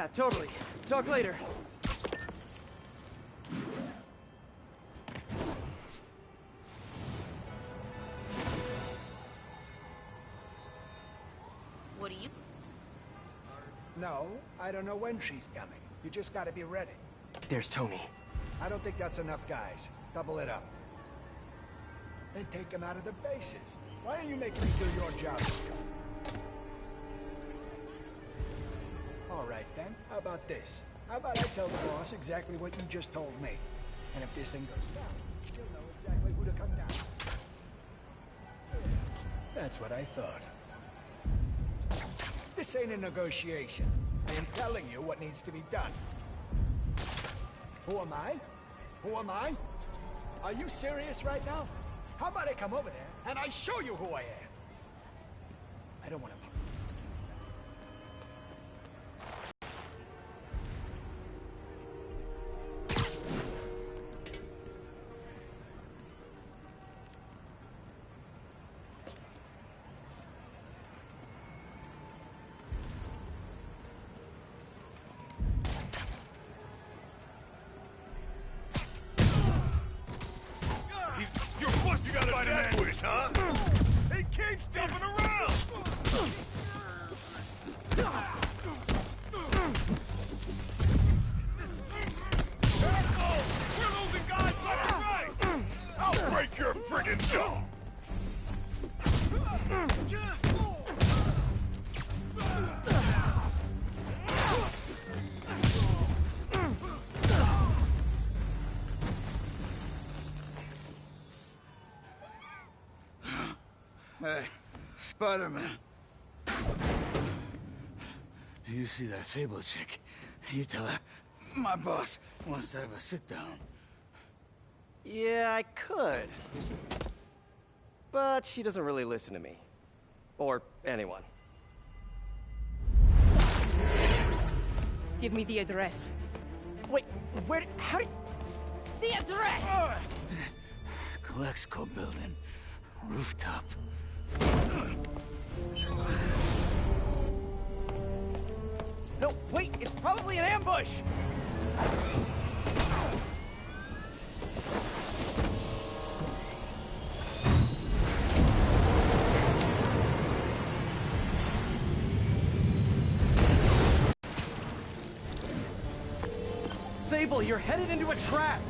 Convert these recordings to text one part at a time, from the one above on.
Yeah, totally. Talk later. What do you... No, I don't know when she's coming. You just gotta be ready. There's Tony. I don't think that's enough, guys. Double it up. Then take him out of the bases. Why are you making me do your job? All right, then. How about this? How about I tell the boss exactly what you just told me? And if this thing goes south, you'll know exactly who to come down. That's what I thought. This ain't a negotiation. I am telling you what needs to be done. Who am I? Who am I? Are you serious right now? How about I come over there and I show you who I am? I don't want to... You're supposed to got find an ambush, huh? He keeps stepping around! Asshole! We're losing guys left and right! I'll break your friggin' jaw! Hey, Spider-Man. You see that Sable chick? You tell her my boss wants to have a sit-down. Yeah, I could. But she doesn't really listen to me. Or anyone. Give me the address. Wait, how did... The address! Colexco building. Rooftop. No, wait, it's probably an ambush! Sable, you're headed into a trap!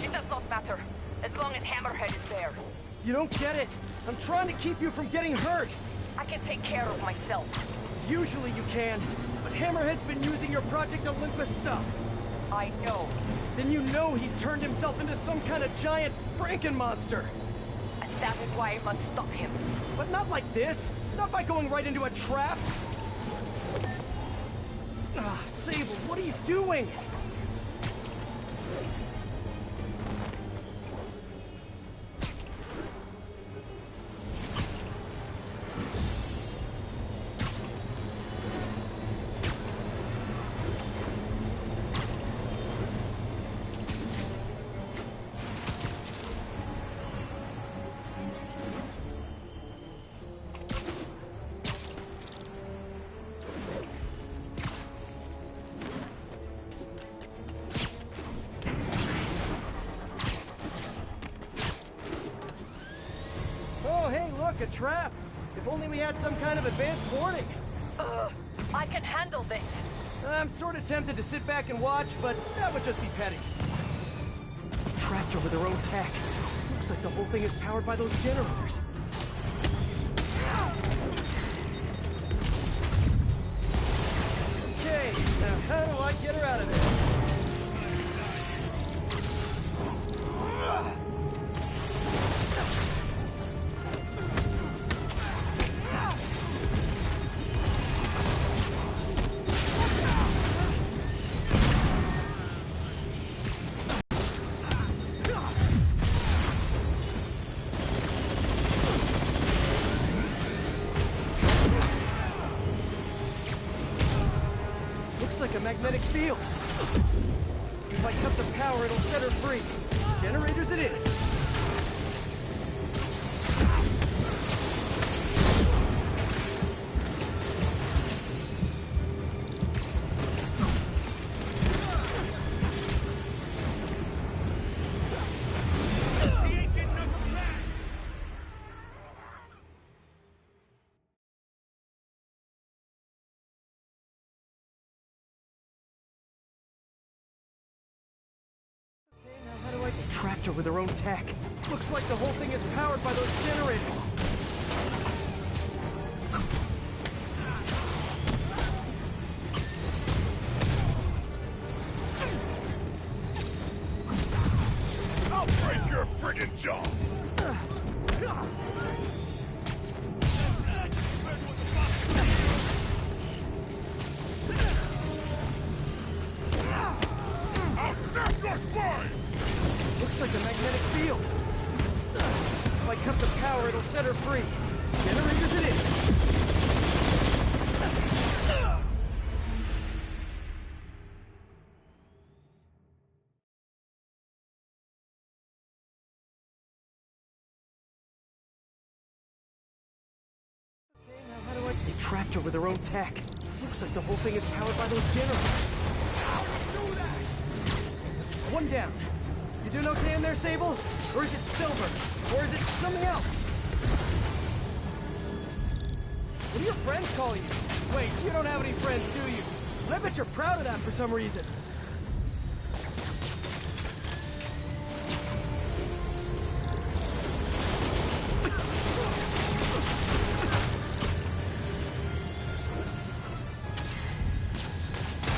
It does not matter, as long as Hammerhead is there. You don't get it! I'm trying to keep you from getting hurt! I can take care of myself. Usually you can, but Hammerhead's been using your Project Olympus stuff. I know. Then you know he's turned himself into some kind of giant Frankenmonster. And that is why I must stop him. But not like this. Not by going right into a trap. Ah, Sable, what are you doing? Oh, hey, look, a trap. If only we had some kind of advanced warning. I can handle this. I'm sort of tempted to sit back and watch, but that would just be petty. Tractor with their own tech. Looks like the whole thing is powered by those generators. Okay, now how do I get her out of there? Like a magnetic field. If I cut the power, it'll set her free. Generators it is. tractor with their own tech. Looks like the whole thing is powered by those generators. I'll break your friggin' jaw! I'll snap your spine! Looks like a magnetic field. If I cut the power, it'll set her free. Generators it is. Okay, now how do I... They trapped her with their own tech. Looks like the whole thing is powered by those generators. One down. You doing okay in there, Sable? Or is it Silver? Or is it something else? What do your friends call you? Wait, you don't have any friends, do you? I bet you're proud of that for some reason.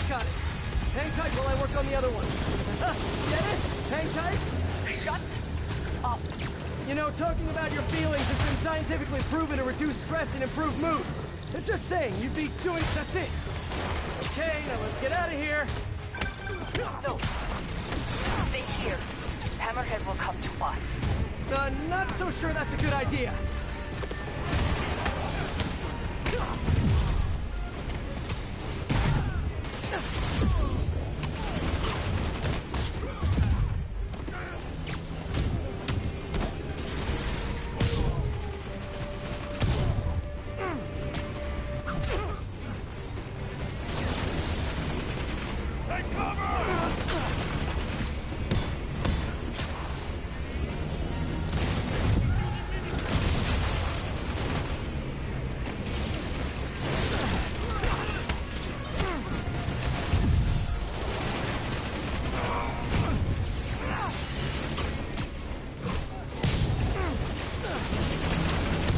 Got it. Hang tight while I work on the other one. Get it? Hang tight? Shut up. You know, talking about your feelings has been scientifically proven to reduce stress and improve mood. They're just saying, you'd be doing... That's it. Okay, now let's get out of here. No. Stay here. Hammerhead will come to us. Not so sure that's a good idea. Take cover!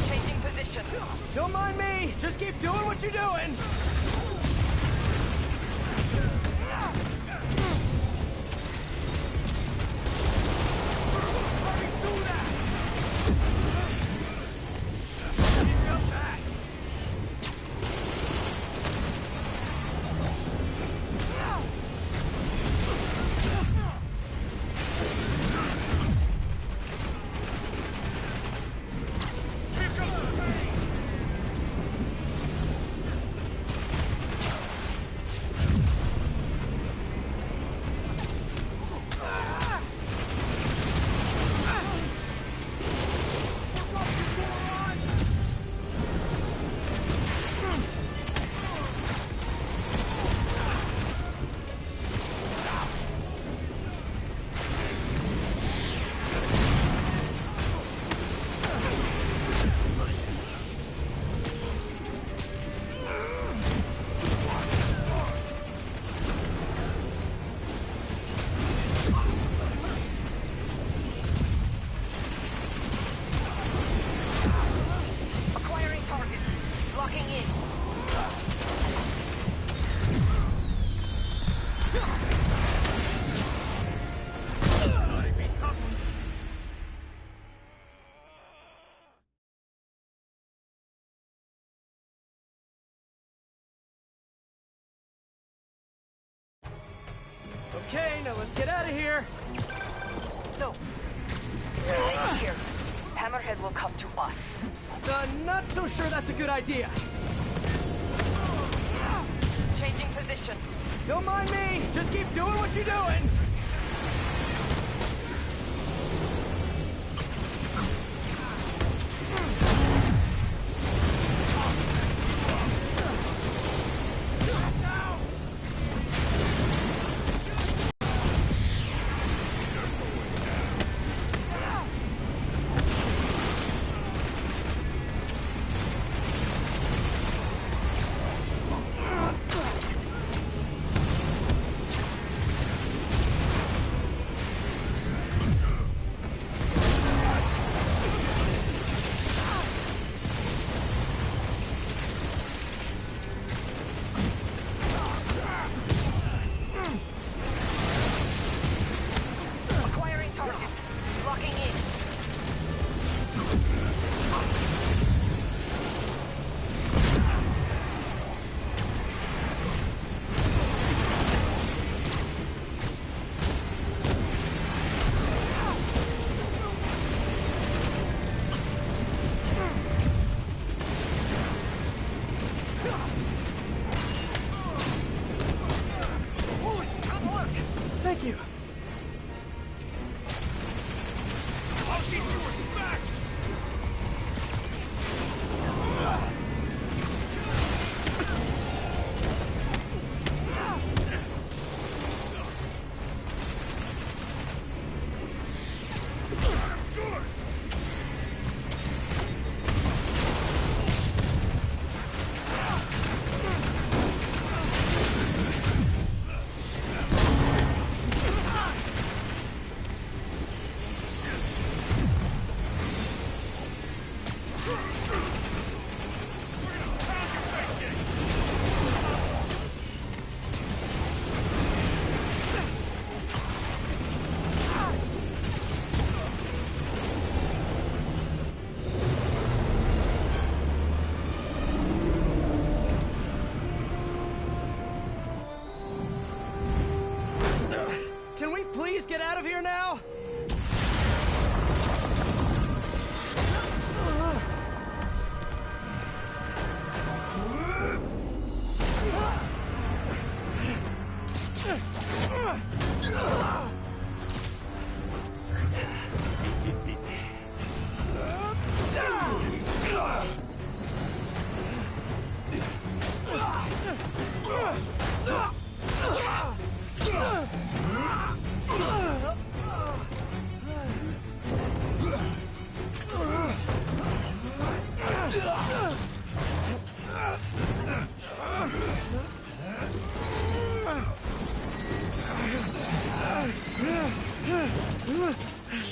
Changing position. Don't mind me. Just keep doing what you're doing. Acquiring target. Locking in. Okay, now let's get out of here. No. Stay here. Hammerhead will come to us. Not so sure that's a good idea. Changing position. Don't mind me. Just keep doing what you're doing. Thank you. I'll keep you back! Can we please get out of here now?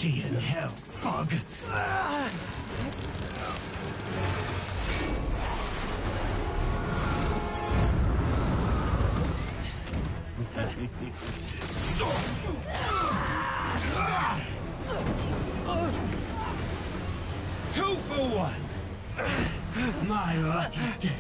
See you in hell, Bug. Two for one. My lucky day.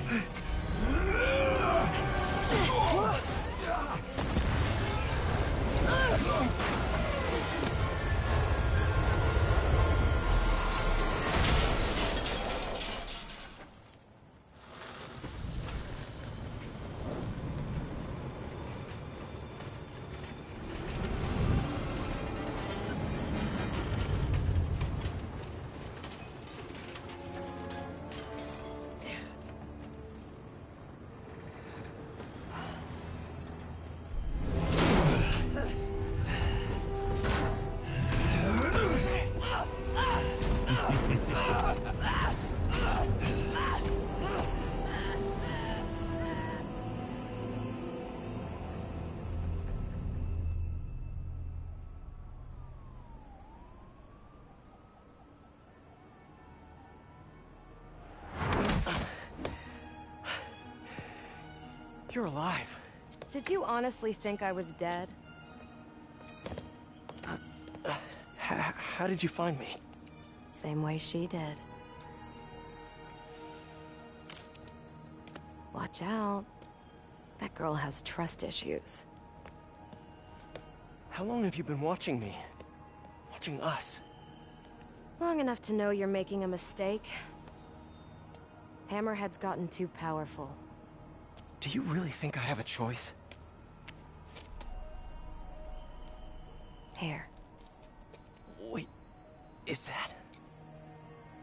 You're alive. Did you honestly think I was dead? How did you find me? Same way she did. Watch out. That girl has trust issues. How long have you been watching me? Watching us? Long enough to know you're making a mistake. Hammerhead's gotten too powerful. Do you really think I have a choice? Here. Wait, is that?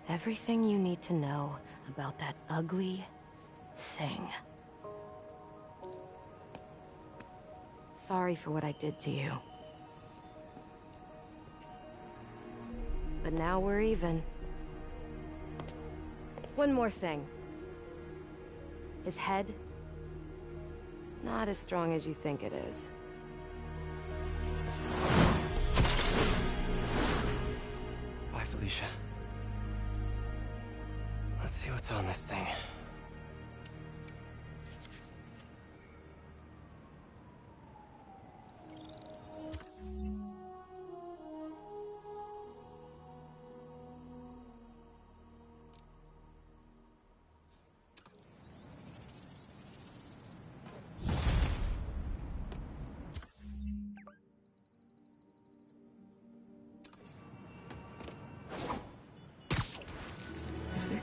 Everything you need to know about that ugly thing. Sorry for what I did to you. But now we're even. One more thing. His head, not as strong as you think it is. Bye, Felicia. Let's see what's on this thing.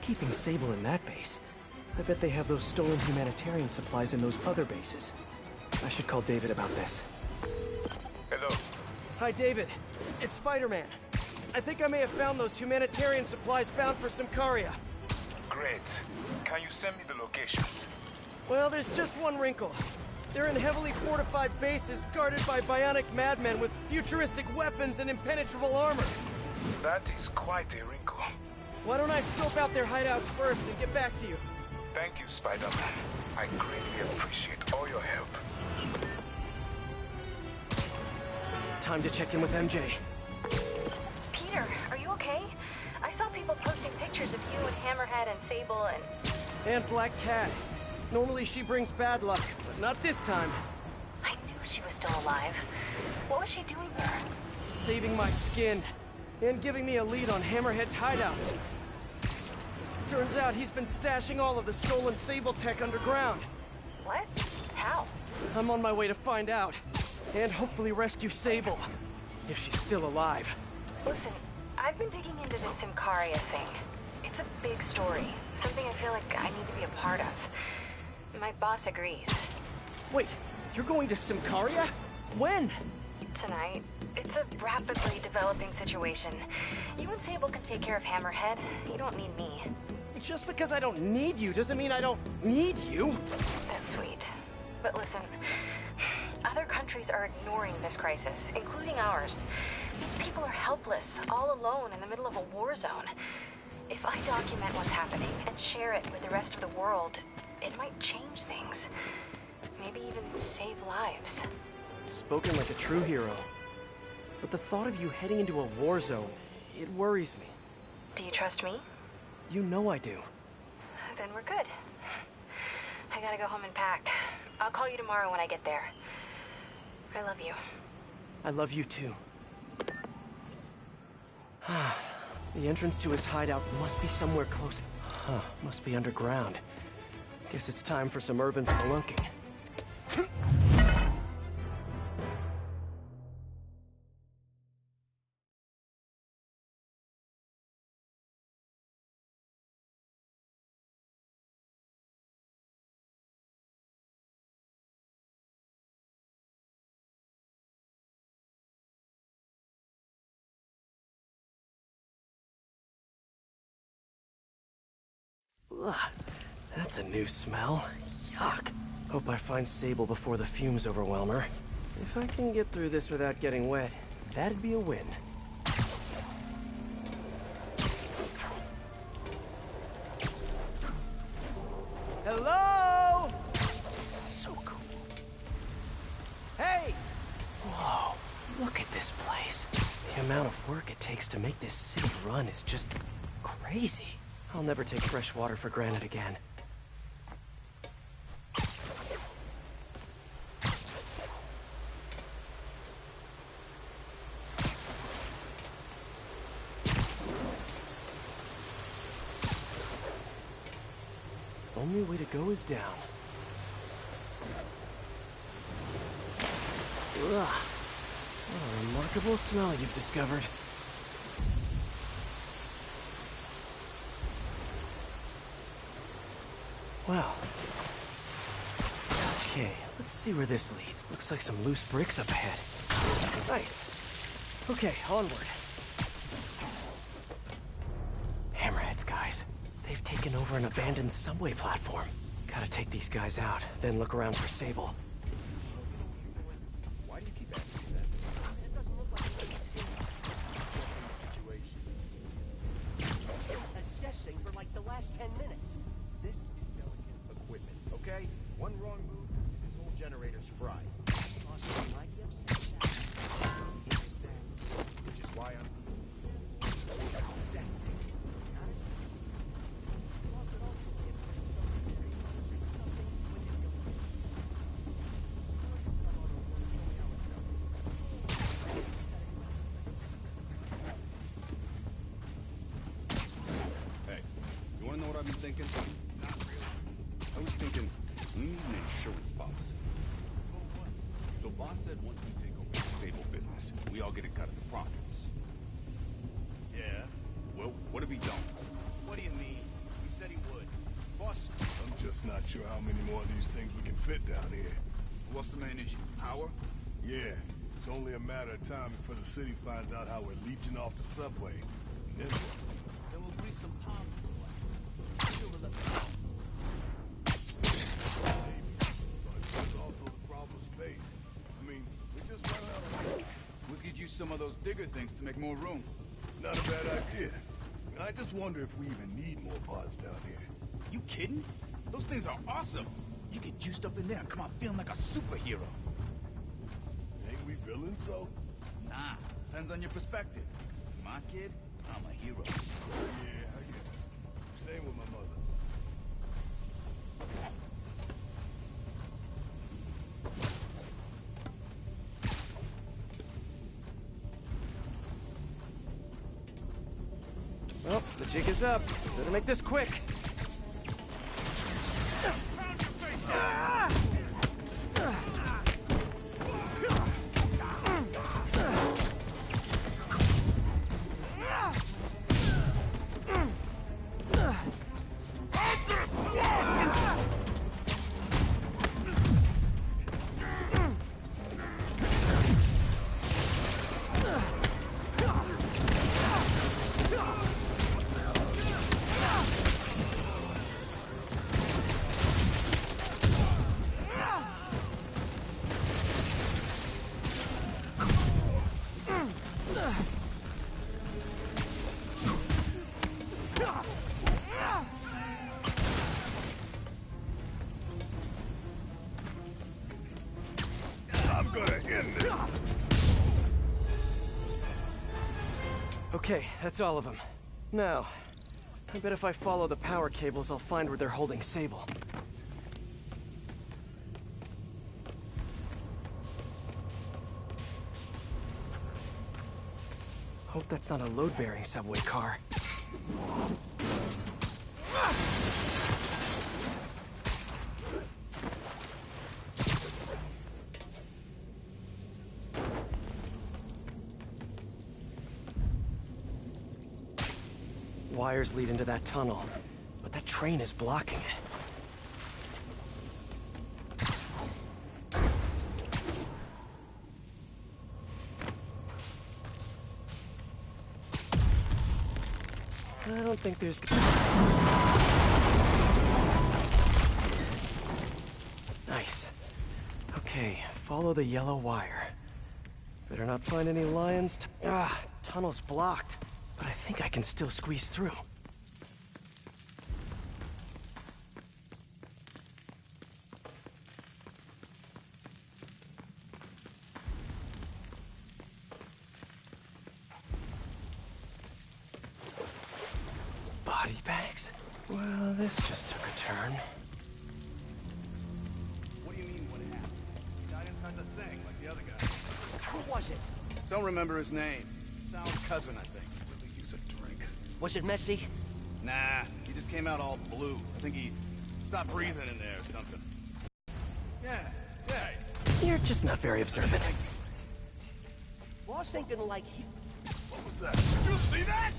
Keeping Sable in that base. I bet they have those stolen humanitarian supplies in those other bases. I should call David about this. Hello. Hi, David. It's Spider-Man. I think I may have found those humanitarian supplies found for Symkaria. Great. Can you send me the locations? Well, there's just one wrinkle. They're in heavily fortified bases guarded by bionic madmen with futuristic weapons and impenetrable armor. That is quite a wrinkle. Why don't I scope out their hideouts first and get back to you? Thank you, Spider-Man. I greatly appreciate all your help. Time to check in with MJ. Peter, are you okay? I saw people posting pictures of you and Hammerhead and Sable And Black Cat. Normally she brings bad luck, but not this time. I knew she was still alive. What was she doing there? Saving my skin. And giving me a lead on Hammerhead's hideouts. Turns out he's been stashing all of the stolen Sable tech underground. What? How? I'm on my way to find out. And hopefully rescue Sable. If she's still alive. Listen, I've been digging into this Symkaria thing. It's a big story. Something I feel like I need to be a part of. My boss agrees. Wait, you're going to Symkaria? When? Tonight. It's a rapidly developing situation. You and Sable can take care of Hammerhead. You don't need me. Just because I don't need you doesn't mean I don't need you. That's sweet. But listen, other countries are ignoring this crisis, including ours. These people are helpless, all alone in the middle of a war zone. If I document what's happening and share it with the rest of the world, it might change things. Maybe even save lives. Spoken like a true hero. But the thought of you heading into a war zone, it worries me. Do you trust me? You know I do. Then we're good. I gotta go home and pack. I'll call you tomorrow when I get there. I love you. I love you too. The entrance to his hideout must be somewhere close. Must be underground. Guess it's time for some urban spelunking. Ugh, that's a new smell. Yuck. Hope I find Sable before the fumes overwhelm her. If I can get through this without getting wet, that'd be a win. Hello? So cool. Hey! Whoa, look at this place. The amount of work it takes to make this city run is just crazy. I'll never take fresh water for granted again. Only way to go is down. Ugh. What a remarkable smell you've discovered. Wow. Okay, let's see where this leads. Looks like some loose bricks up ahead. Nice. Okay, onward. Hammerheads, guys. They've taken over an abandoned subway platform. Gotta take these guys out, then look around for Sable. Why do you keep asking that? It doesn't look like assessing for like the last 10 minutes. This is delicate equipment, okay? One wrong move, this whole generator's fried. Which is why I'm assessing. Hey, you wanna know what I've been thinking? Not really. I was thinking, we need an insurance policy. So boss said once we take over the Sable business, we all get a cut of the profits. Yeah? Well, what have he done? What do you mean? He said he would. Boss... I'm just not sure how many more of these things we can fit down here. What's the main issue? Power? Yeah. It's only a matter of time before the city finds out how we're leeching off the subway. And then what? Then we'll grease some palms to the left. Maybe. But there's also the problem of space. I mean, we just run out of room. We could use some of those digger things to make more room. Not a bad idea. I just wonder if we even need more pods down here. You kidding? Those things are awesome. You get juiced up in there and come out feeling like a superhero. Ain't we villains, though? Nah, depends on your perspective. To my kid, I'm a hero. Yeah, I get it. Same with my mother. Well, the jig is up. Better make this quick. I'm gonna end this. Okay, that's all of them. Now, I bet if I follow the power cables, I'll find where they're holding Sable. Hope that's not a load-bearing subway car. Wires lead into that tunnel, but that train is blocking it. I don't think there's... Nice. Okay, follow the yellow wire. Better not find any lions. Tunnel's blocked. But I think I can still squeeze through. Body bags? Well, this just took a turn. What do you mean, what happened? He died inside the thing, like the other guy. Who was it? Don't remember his name. Sal's cousin, I think. Really use a drink. Was it messy? Nah, he just came out all blue. I think he stopped breathing in there or something. Yeah. You're just not very observant. Boss ain't gonna like you. What was that? Did you see that?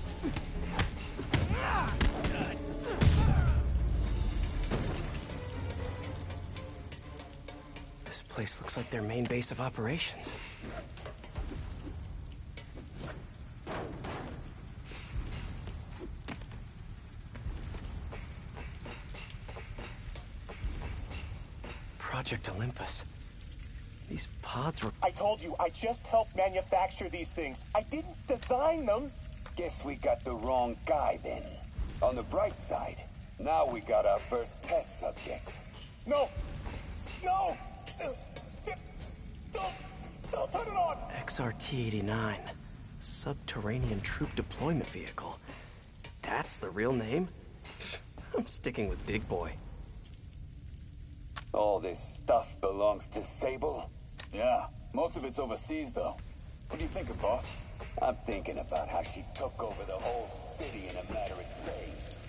This place looks like their main base of operations. Project Olympus. These pods were... I told you, I just helped manufacture these things. I didn't design them. Guess we got the wrong guy then. On the bright side, now we got our first test subject. No! No! Don't turn it on! XRT-89. Subterranean Troop Deployment Vehicle. That's the real name? I'm sticking with Dig Boy. All this stuff belongs to Sable? Yeah, most of it's overseas though. What are you thinking, boss? I'm thinking about how she took over the whole city in a matter of days.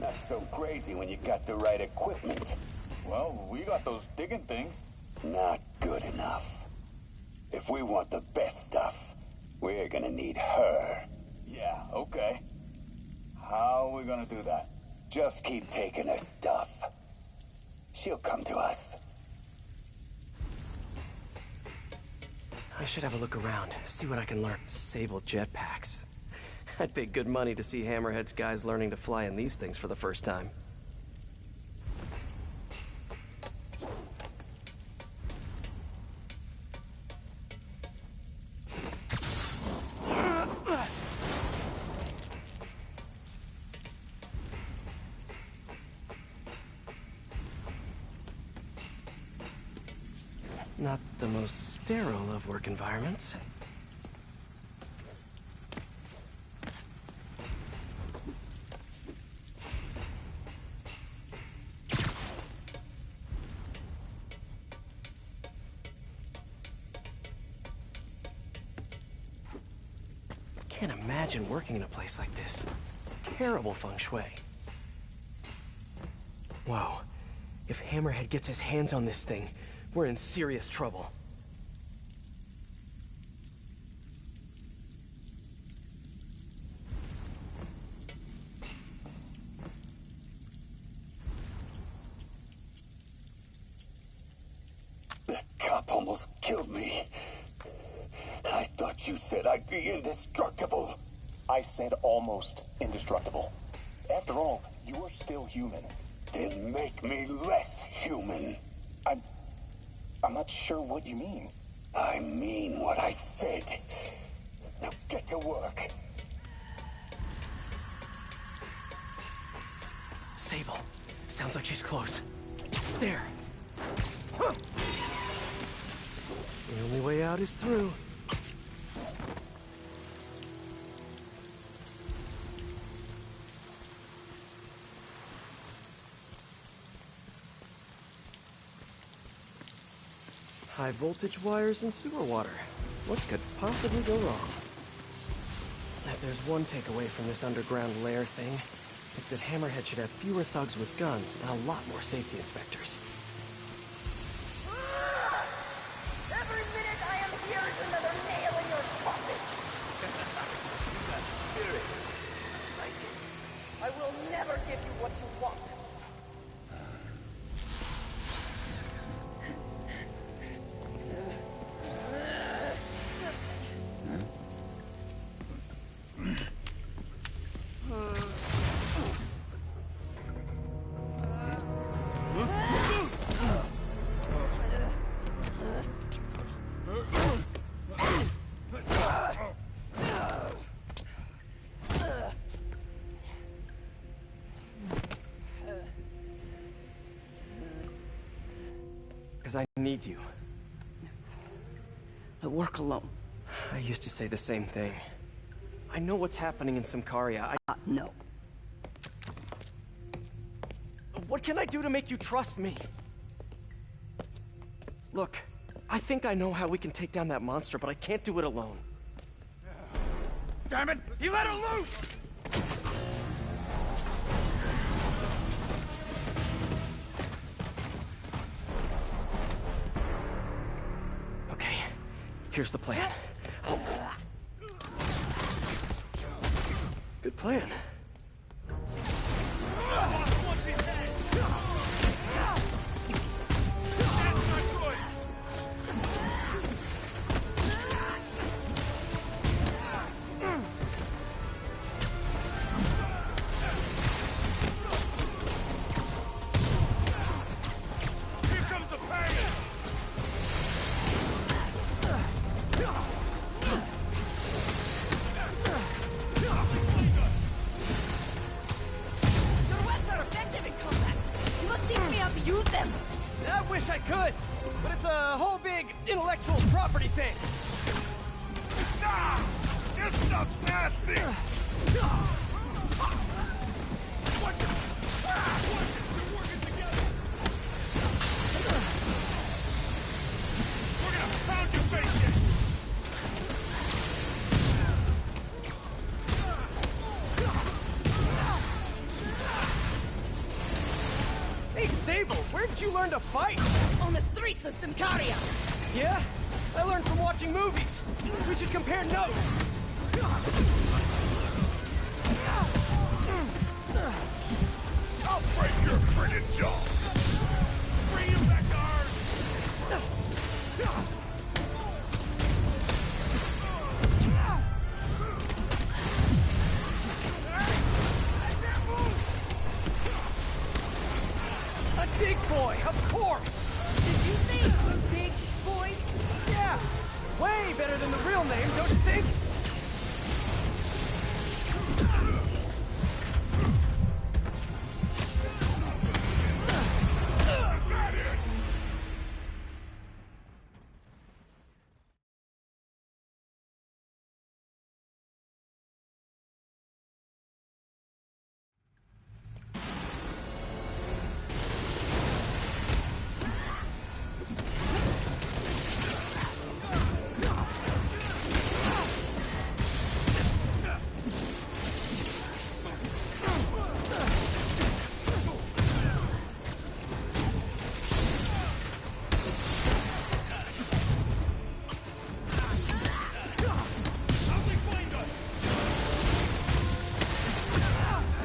Not so crazy when you got the right equipment. Well, we got those digging things. Not good enough. If we want the best stuff, we're gonna need her. Yeah, okay. How are we gonna do that? Just keep taking her stuff. She'll come to us. I should have a look around, see what I can learn. Sable jetpacks. I'd pay good money to see Hammerhead's guys learning to fly in these things for the first time. Not the most sterile of work environments. Can't imagine working in a place like this. Terrible feng shui. Whoa. If Hammerhead gets his hands on this thing, we're in serious trouble. That cop almost killed me. I thought you said I'd be indestructible. I said almost indestructible. After all, you are still human. Then make me less human. I'm not sure what you mean. I mean what I said. Now get to work. Sable. Sounds like she's close. There. Huh. The only way out is through. High voltage wires and sewer water. What could possibly go wrong? If there's one takeaway from this underground lair thing, it's that Hammerhead should have fewer thugs with guns and a lot more safety inspectors. Every minute I am here is another nail in your coffin. I will never give you what you want. I need you. I work alone. I used to say the same thing. I know what's happening in Symkaria. No. What can I do to make you trust me? Look, I think I know how we can take down that monster, but I can't do it alone. Damn it! He let her loose! Here's the plan. Good plan. Intellectual property thing. This stuff's nasty. What the? We're working together. We're gonna pound your face in. Hey, Sable, where did you learn to fight? On the streets of Symkaria. Yeah? I learned from watching movies. We should compare notes. I'll break your friggin' jaw. Big boy, of course! Did you say big boy? Yeah! Way better than the real name, don't you think?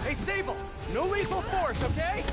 Hey, Sable! No lethal force, okay?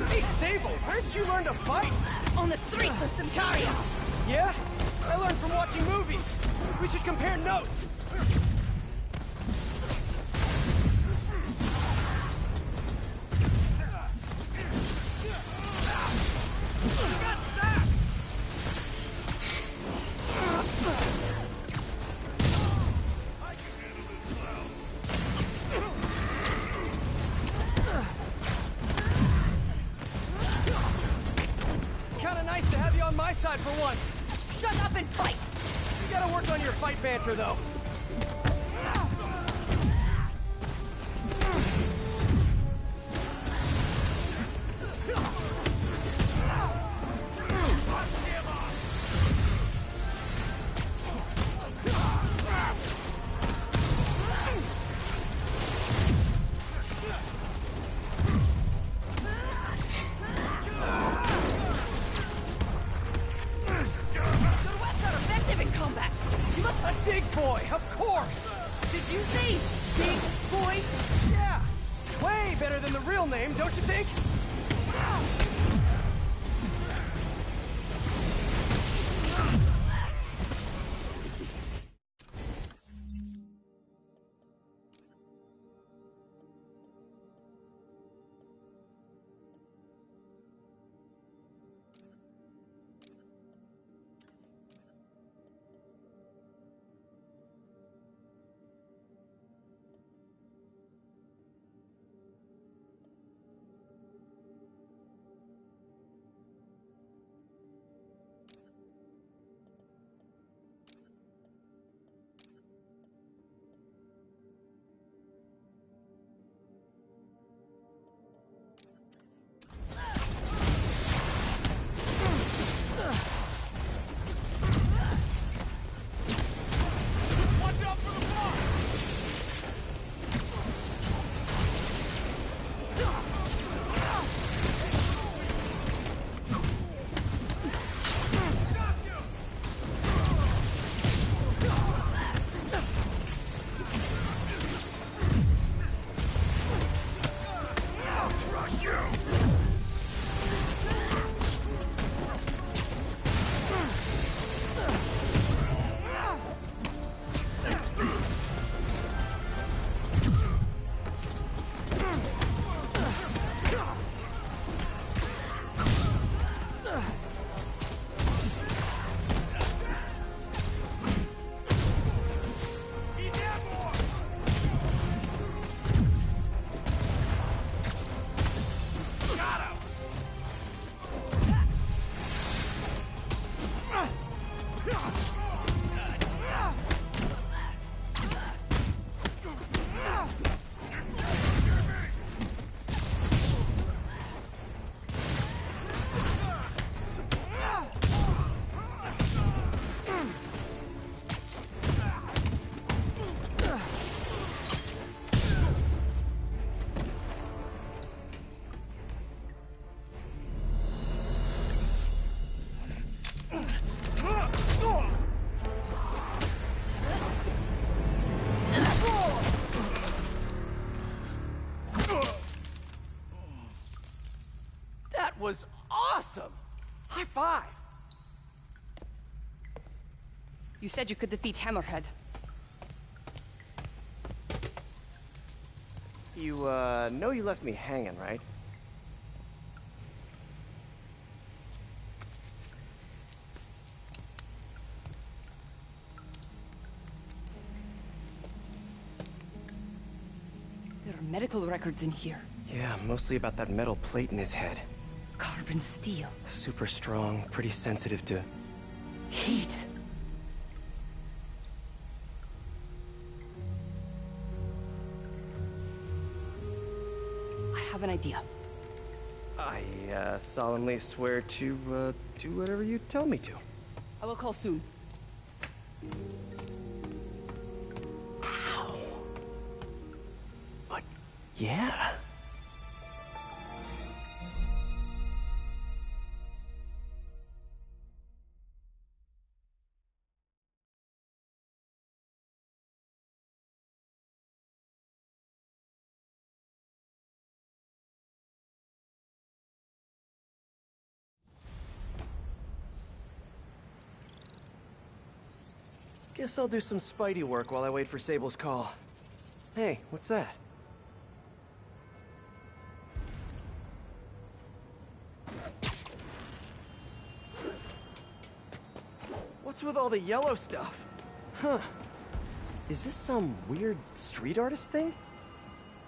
Hey, Sable, where'd you learn to fight? On the streets of Symkaria! Yeah? I learned from watching movies. We should compare notes. Kinda nice to have you on my side for once. Shut up and fight! You gotta work on your fight banter, though. Your webs are effective in combat! You must... A dig boy, of course! Did you say big boy? Yeah! Way better than the real name, don't you think? 5. You said you could defeat Hammerhead. You, know you left me hanging, right? There are medical records in here. Yeah, mostly about that metal plate in his head. Carbon steel. Super strong, pretty sensitive to Heat. I have an idea. I, solemnly swear to, do whatever you tell me to. I will call soon. Ow. But, yeah. Guess I'll do some Spidey work while I wait for Sable's call. Hey, what's that? What's with all the yellow stuff? Huh. Is this some weird street artist thing?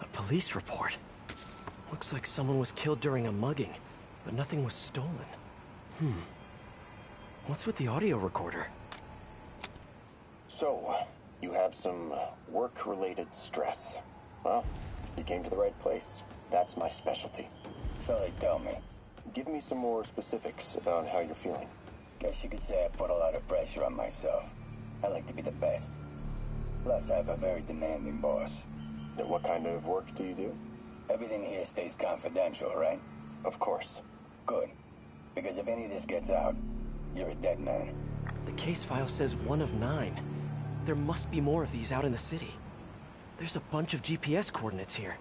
A police report. Looks like someone was killed during a mugging, but nothing was stolen. What's with the audio recorder? So, you have some work-related stress. Well, you came to the right place. That's my specialty. So they tell me. Give me some more specifics about how you're feeling. Guess you could say I put a lot of pressure on myself. I like to be the best. Plus, I have a very demanding boss. Then what kind of work do you do? Everything here stays confidential, right? Of course. Good. Because if any of this gets out, you're a dead man. The case file says 1 of 9. There must be more of these out in the city. There's a bunch of GPS coordinates here.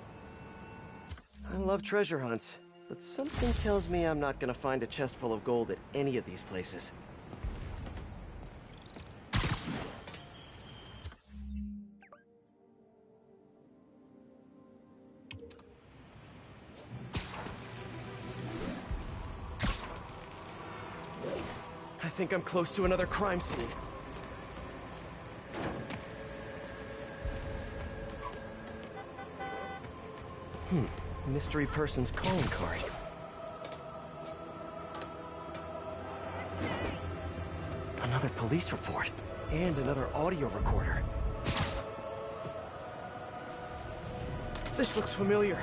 I love treasure hunts, but something tells me I'm not gonna find a chest full of gold at any of these places. I think I'm close to another crime scene. Mystery person's calling card. Another police report. And another audio recorder. This looks familiar.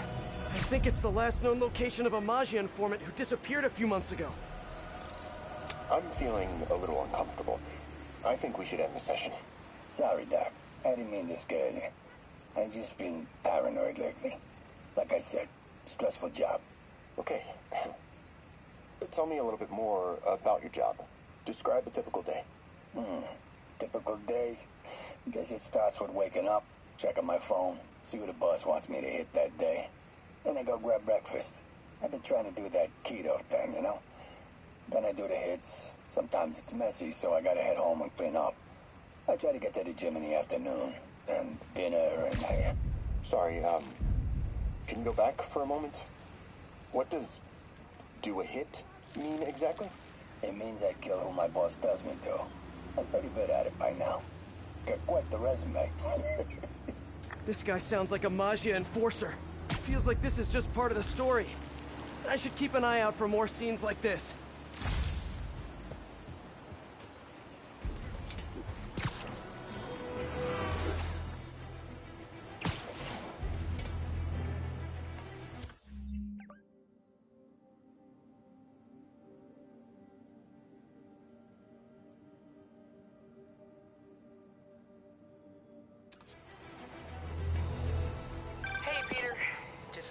I think it's the last known location of a Maggia informant who disappeared a few months ago. I'm feeling a little uncomfortable. I think we should end the session. Sorry, Doc. I didn't mean to scare you. I've just been paranoid lately. Like I said, stressful job. Okay. Tell me a little bit more about your job. Describe a typical day. Typical day? Guess it starts with waking up, checking my phone, see who the boss wants me to hit that day. Then I go grab breakfast. I've been trying to do that keto thing, you know? Then I do the hits. Sometimes it's messy, so I gotta head home and clean up. I try to get to the gym in the afternoon, then dinner and Sorry, can you go back for a moment? What does do a hit mean exactly? It means I kill who my boss tells me to. I'm pretty good at it by now. Got quite the resume. This guy sounds like a Maggia enforcer. Feels like this is just part of the story. I should keep an eye out for more scenes like this.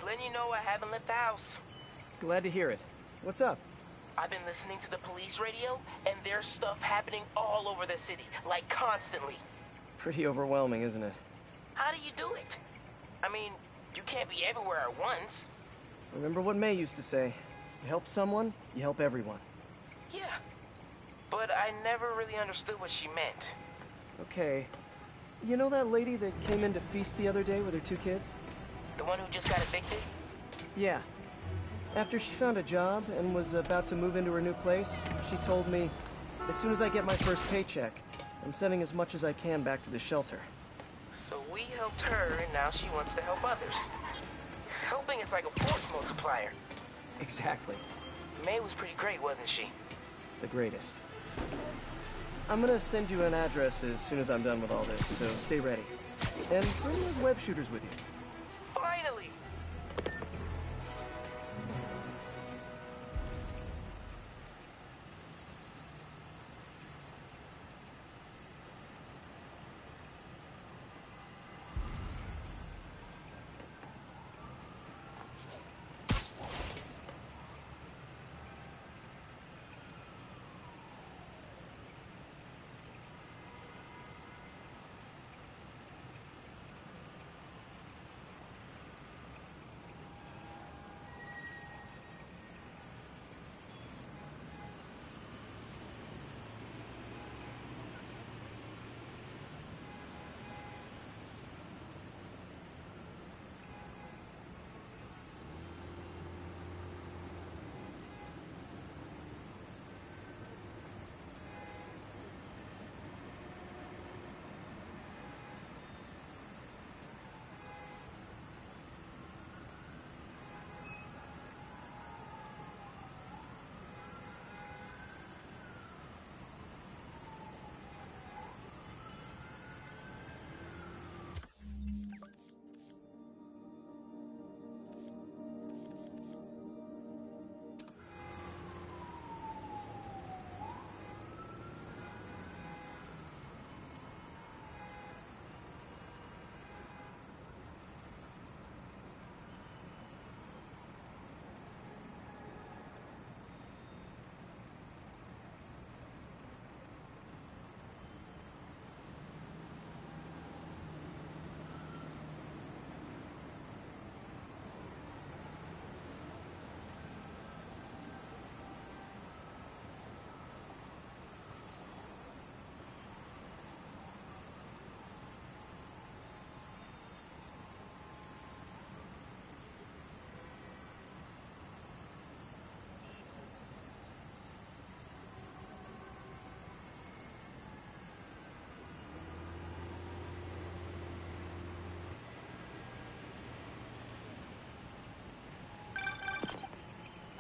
Letting you know I haven't left the house. Glad to hear it. What's up? I've been listening to the police radio, and there's stuff happening all over the city, like constantly. Pretty overwhelming, isn't it? How do you do it? I mean, you can't be everywhere at once. Remember what May used to say. You help someone, you help everyone. Yeah. But I never really understood what she meant. Okay. You know that lady that came in to feast the other day with her 2 kids? The one who just got evicted? Yeah. After she found a job and was about to move into her new place, she told me, as soon as I get my first paycheck, I'm sending as much as I can back to the shelter. So we helped her, and now she wants to help others. Helping is like a force multiplier. Exactly. May was pretty great, wasn't she? The greatest. I'm gonna send you an address as soon as I'm done with all this, so stay ready. And bring those web shooters with you. Finally!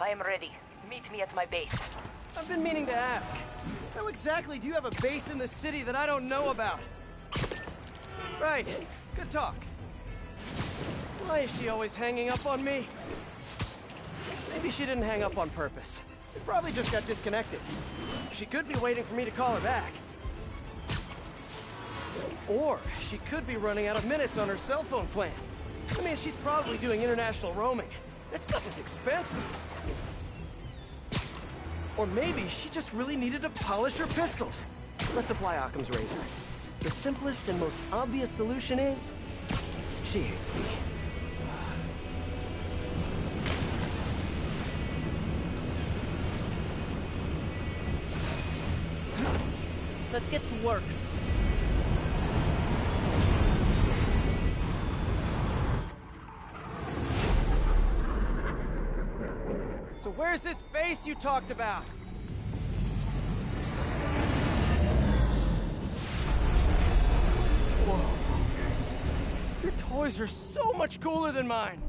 I am ready. Meet me at my base. I've been meaning to ask. How exactly do you have a base in the city that I don't know about? Right. Good talk. Why is she always hanging up on me? Maybe she didn't hang up on purpose. We probably just got disconnected. She could be waiting for me to call her back. Or she could be running out of minutes on her cell phone plan. I mean, she's probably doing international roaming. That stuff is expensive. Or maybe she just really needed to polish her pistols. Let's apply Occam's razor. The simplest and most obvious solution is... she hates me. Let's get to work. So where's this base you talked about? Whoa. Your toys are so much cooler than mine.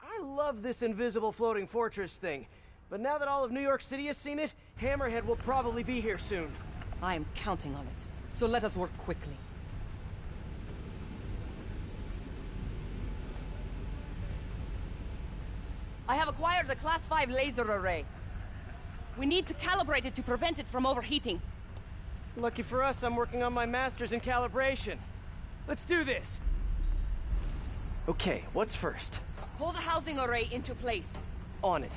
I love this invisible floating fortress thing, but now that all of New York City has seen it, Hammerhead will probably be here soon. I am counting on it, so let us work quickly. I have acquired a Class 5 laser array. We need to calibrate it to prevent it from overheating. Lucky for us, I'm working on my master's in calibration. Let's do this! Okay, what's first? Pull the housing array into place. On it.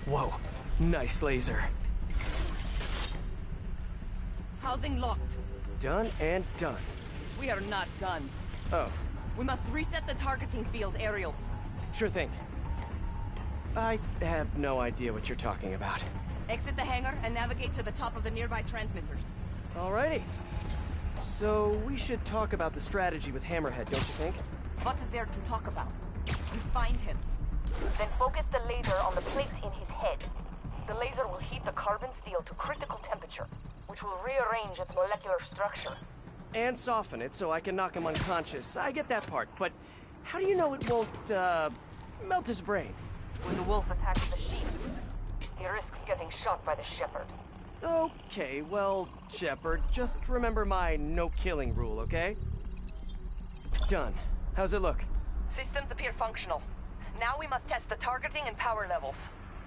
Whoa, nice laser. Housing locked. Done and done. We are not done. Oh. We must reset the targeting field aerials. Sure thing. I have no idea what you're talking about. Exit the hangar and navigate to the top of the nearby transmitters. Alrighty. So, we should talk about the strategy with Hammerhead, don't you think? What is there to talk about? We find him. Then focus the laser on the plates in his head. The laser will heat the carbon steel to critical temperature, which will rearrange its molecular structure. And soften it so I can knock him unconscious. I get that part, but how do you know it won't, melt his brain? When the wolf attacks the sheep, he risks getting shot by the shepherd. Okay, well, Shepard, just remember my no-killing rule, okay? Done. How's it look? Systems appear functional. Now we must test the targeting and power levels.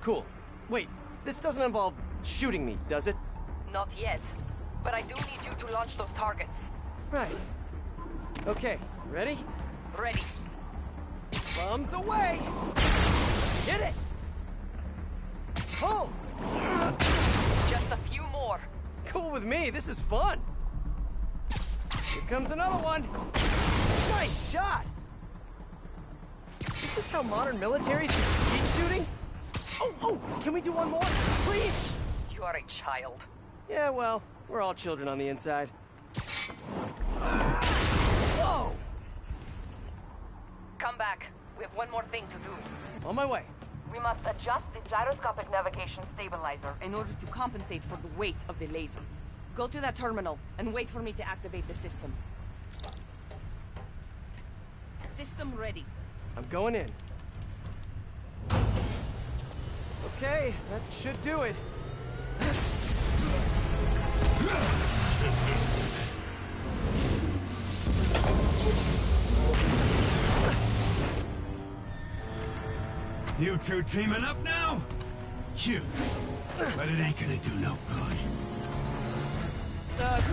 Cool. Wait, this doesn't involve shooting me, does it? Not yet. But I do need you to launch those targets. Right. Okay, ready? Ready. Bombs away! Hit it! Pull! Just a few more. Cool with me, this is fun! Here comes another one! Nice shot! Is this how modern militaries do skeet shooting? Oh, can we do one more? Please? You are a child. Yeah, well, we're all children on the inside. Whoa! Come back. We have one more thing to do. On my way. We must adjust the gyroscopic navigation stabilizer in order to compensate for the weight of the laser. Go to that terminal and wait for me to activate the system. System ready. I'm going in. Okay, that should do it. You two teaming up now? Cute. But it ain't gonna do no good.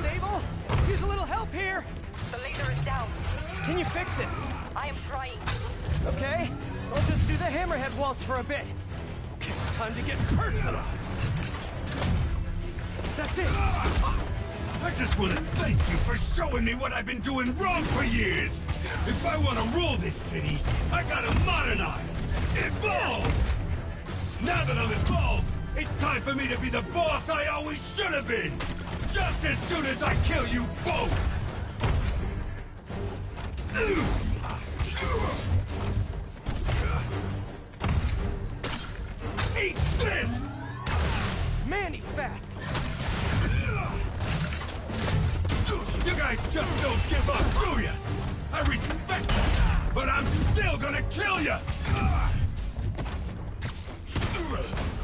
Sable? Use a little help here! The laser is down. Can you fix it? I am trying. Okay, I'll just do the Hammerhead waltz for a bit. Okay, time to get personal. That's it! I just want to thank you for showing me what I've been doing wrong for years! If I want to rule this city, I gotta modernize! Evolve! Now that I'm involved, it's time for me to be the boss I always should have been! Just as soon as I kill you both! Eat this! Man, he's fast! You guys just don't give up, do ya? I respect that, but I'm still gonna kill ya!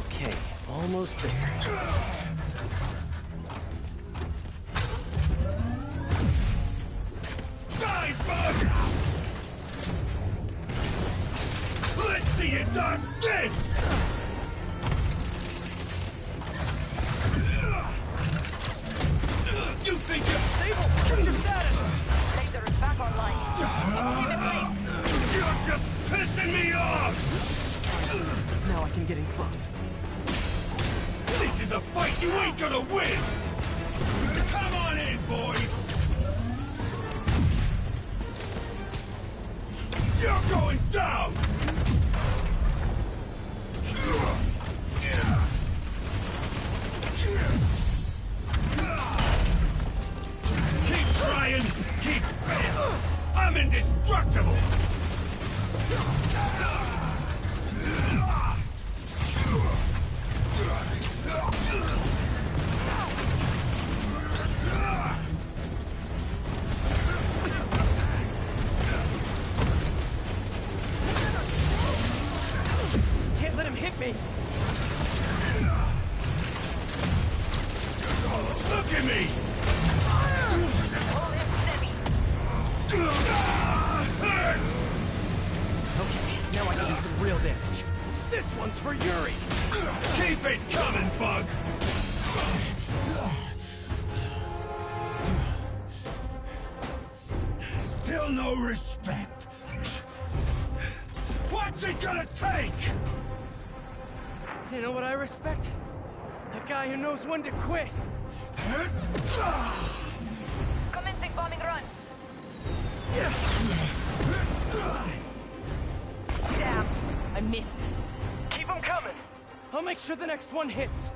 Okay, almost there. Die, bug! Let's see you dodge this! You think you're Sable, what's your status? Laser is back online. You're just pissing me off! Now I can get in close. This is a fight you ain't gonna win! Come on in, boys! You're going down! Keep trying, keep failing! I'm indestructible! Can't let him hit me! Look at me! Okay, now I can do some real damage. This one's for Yuri! Keep it coming, Bug! no respect. What's it gonna take? You know what I respect? A guy who knows when to quit. Commencing bombing run. Damn, I missed. Keep them coming. I'll make sure the next one hits.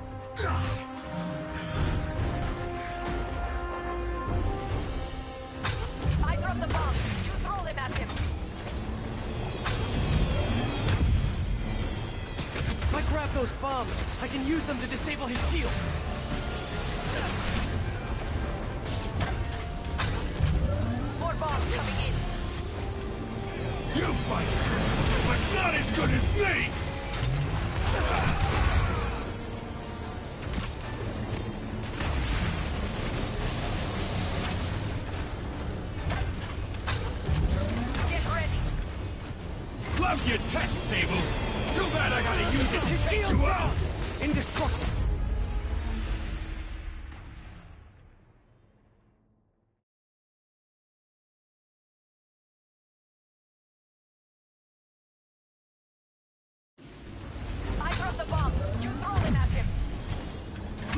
I dropped the bomb. You throw them at him. If I grab those bombs, I can use them to disable his shield. More bombs coming in. You fight, but not as good as me! Get ready. Love your tech, Sable! Too bad I gotta use it to take Shield you down! out! Indestructible! I dropped the bomb. You throw them at him.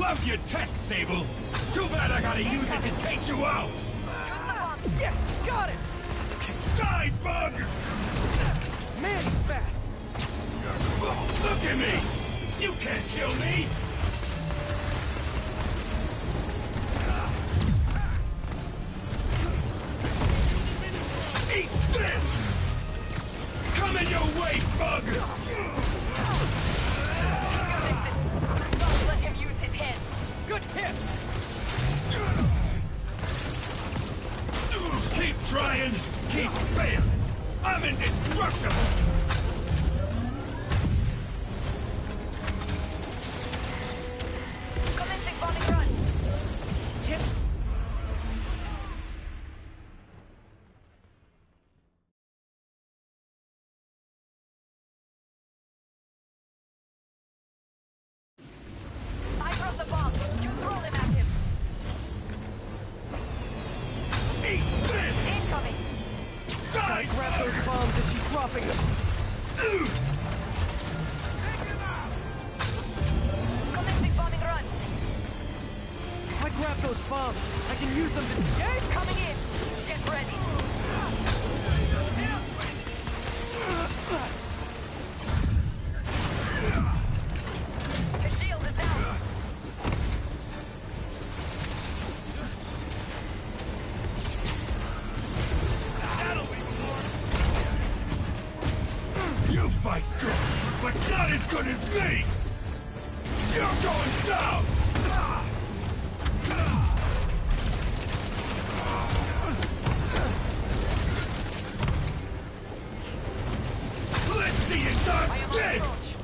Love your tech, Sable! Too bad I gotta use it to take you out! Use the bomb. Yes! Got it! Die, bug! Man, he's fast! Look at me! You can't kill me! Eat this! Coming your way, bug! Don't let him use his head. Good tip! Keep trying, keep failing! I'm indestructible! Commencing bombing run. Hit! I dropped the bomb. You throw them at him. Eat this! Incoming. Gotta grab those bombs as she's dropping them! Commencing bombing run. If I grab those bombs, I can use them to... Yay! Coming in. Get ready. The shield is down. You fight good, but not as good as me! You're going down! Let's see you done I am on this! approach.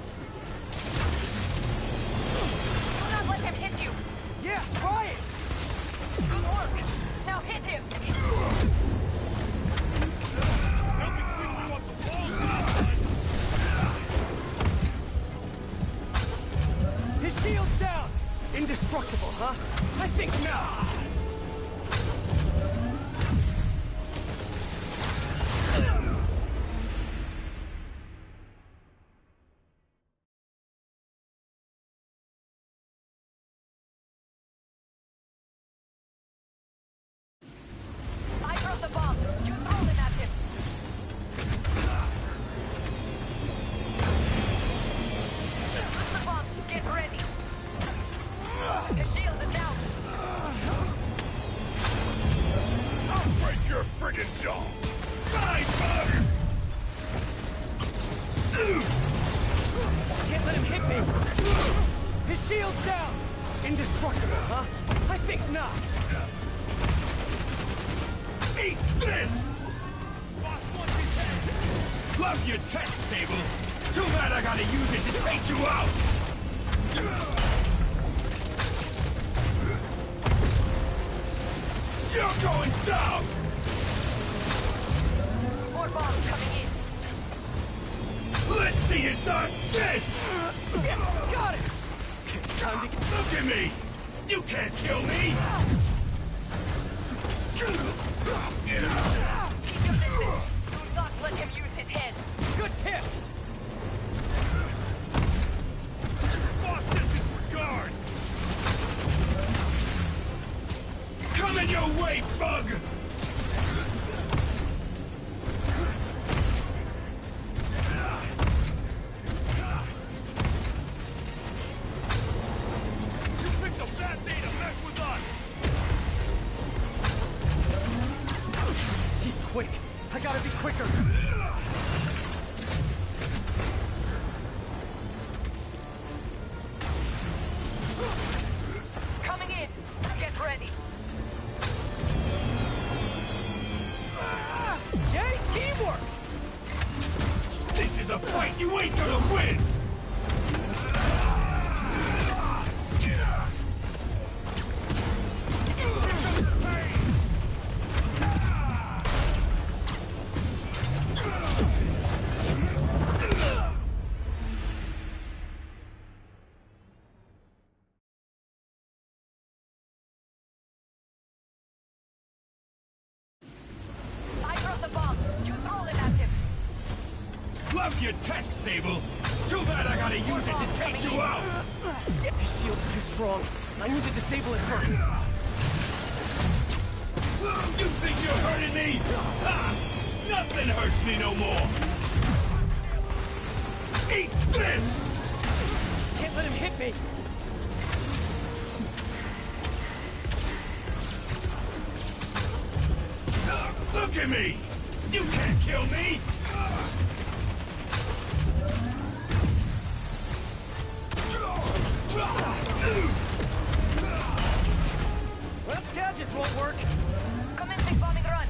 Do not let him hit you. Yeah, try it! Good work. Now hit him. His shield's down! Indestructible, huh? I think not! I dropped the bomb. You throw them at him. Use the bomb. Get ready. The shield is down. I'll break your friggin' jaw! Die, bug! Can't let him hit me! His shield's down! Indestructible, huh? I think not! Eat this! Love your tech, Sable! Too bad I gotta use it to take you out! You're going down! More bombs coming in. Let's see you done this! Yes, got it! Time to get... Look at me! You can't kill me! Keep your quicker! Coming in! Get ready! Yay, teamwork! This is a fight you ain't gonna win! I dropped the bomb. You throw them at him. Love your tech, Sable! Too bad I gotta use it to take you out! His shield's too strong. I need to disable it first. You think you're hurting me? Ha! Nothing hurts me no more! Eat this! Can't let him hit me! Look at me! You can't kill me! Well, gadgets won't work. Commencing bombing run.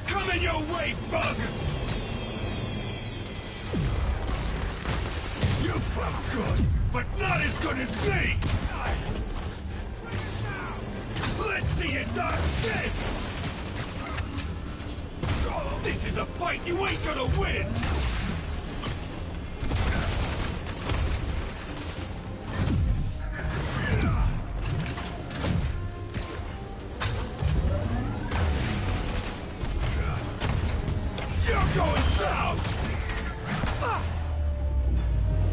Coming your way, bug! You felt good, but not as good as me! Let's see you dodge this! This is a fight you ain't gonna win! You're going down!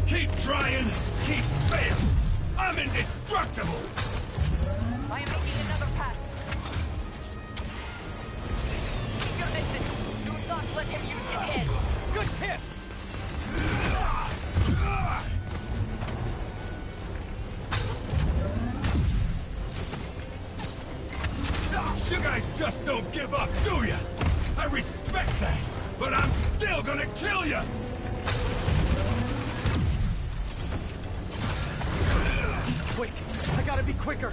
Keep trying, keep failing! I'm indestructible! I am making another pass. Keep your distance. Do not let him use his head. Good tip! You guys just don't give up, do ya? I respect that, but I'm still gonna kill ya! He's quick. I gotta be quicker.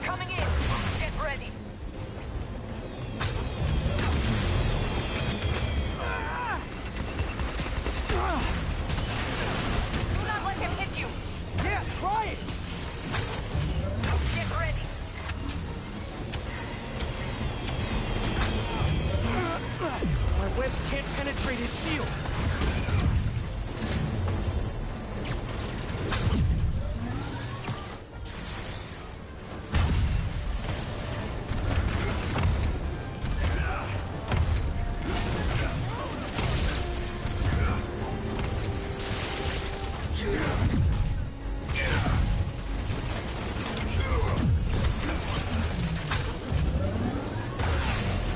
Coming in. Get ready. Do not let him hit you. Yeah, try it! Get ready. My webs can't penetrate his shield.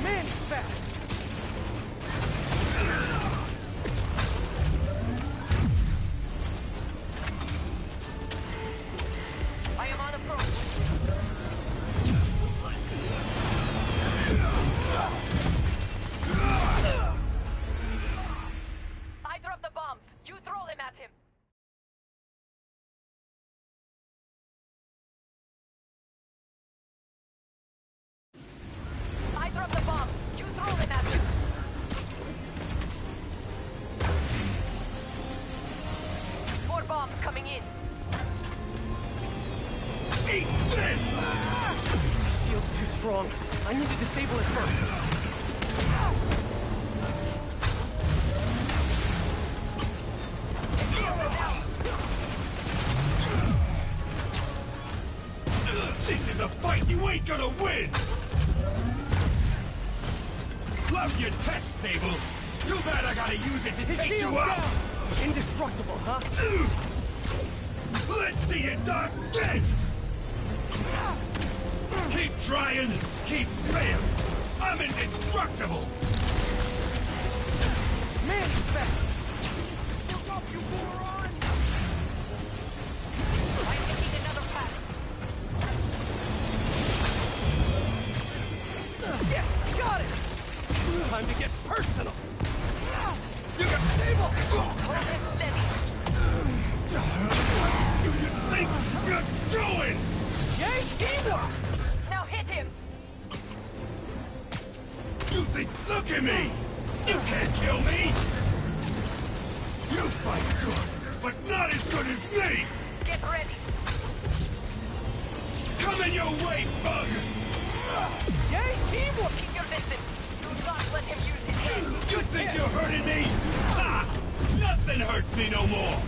Man, he's fast! I am on approach. I dropped the bombs. You throw them at him. I dropped the bomb. You throw them at him. More bombs coming in. Eat this! His shield's too strong. I need to disable it first. This is a fight you ain't gonna win! Love your tech, Sable! Too bad I gotta use it to His take shield's you out! down! Indestructible, huh? Let's see you dodge this! Keep trying, keep failing. I'm indestructible. Man, he's back! Look up, you moron! I'm taking another path. Yes, got it! Time to get personal! You got stable! Hold it steady. You think you're doing? Yay, teamwork! Now hit him! You think, look at me! You can't kill me! You fight good, but not as good as me! Get ready! Come in your way, bug! Yay, teamwork! Keep your distance. Do not let him use his head. You think you're hurting me? Ha! Nothing hurts me no more!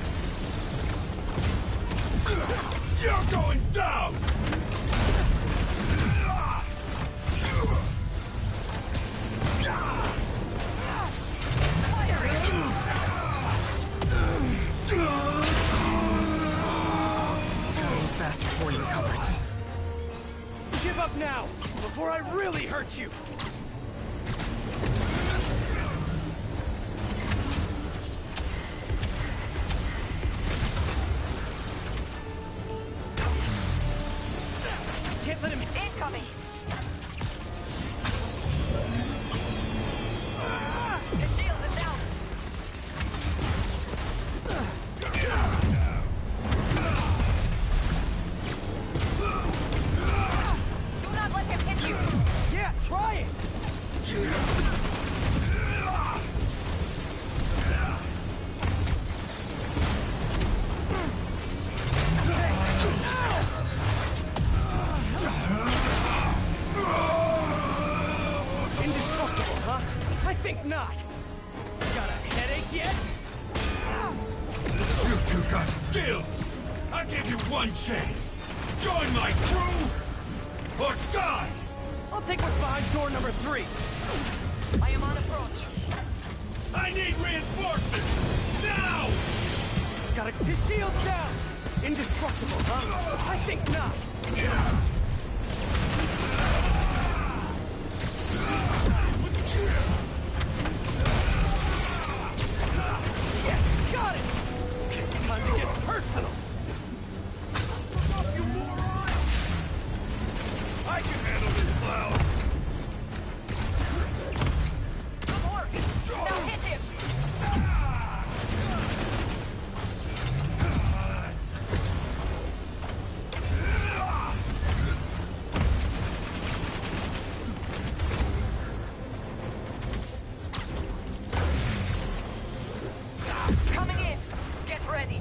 You're going down! Fast before he recovers. Give up now, before I really hurt you! Can't let him... Incoming! The shield is down! Do not let him hit you! Yeah, try it! Indestructible, huh? I think not! Got a headache yet? You two got skills! I give you one chance! Join my crew, or die! I'll take what's behind door number 3. I am on approach. I need reinforcements! Now! Got his shield's down! Indestructible, huh? I think not! Yes, got it! Okay, time to get personal! You moron! I can handle this cloud! Good work! Now hit him! Coming in! Get ready!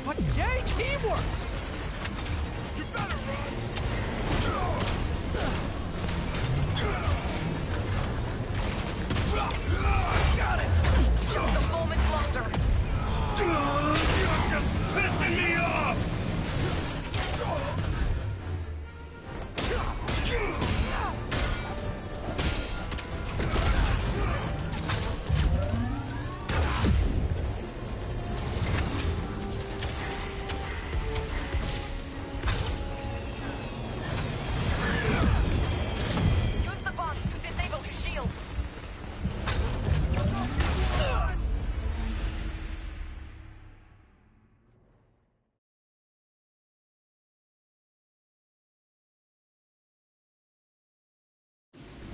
But yay, teamwork! You better run! Got it! Just a moment longer! You're just pissing me off! Use the bomb to disable his shield!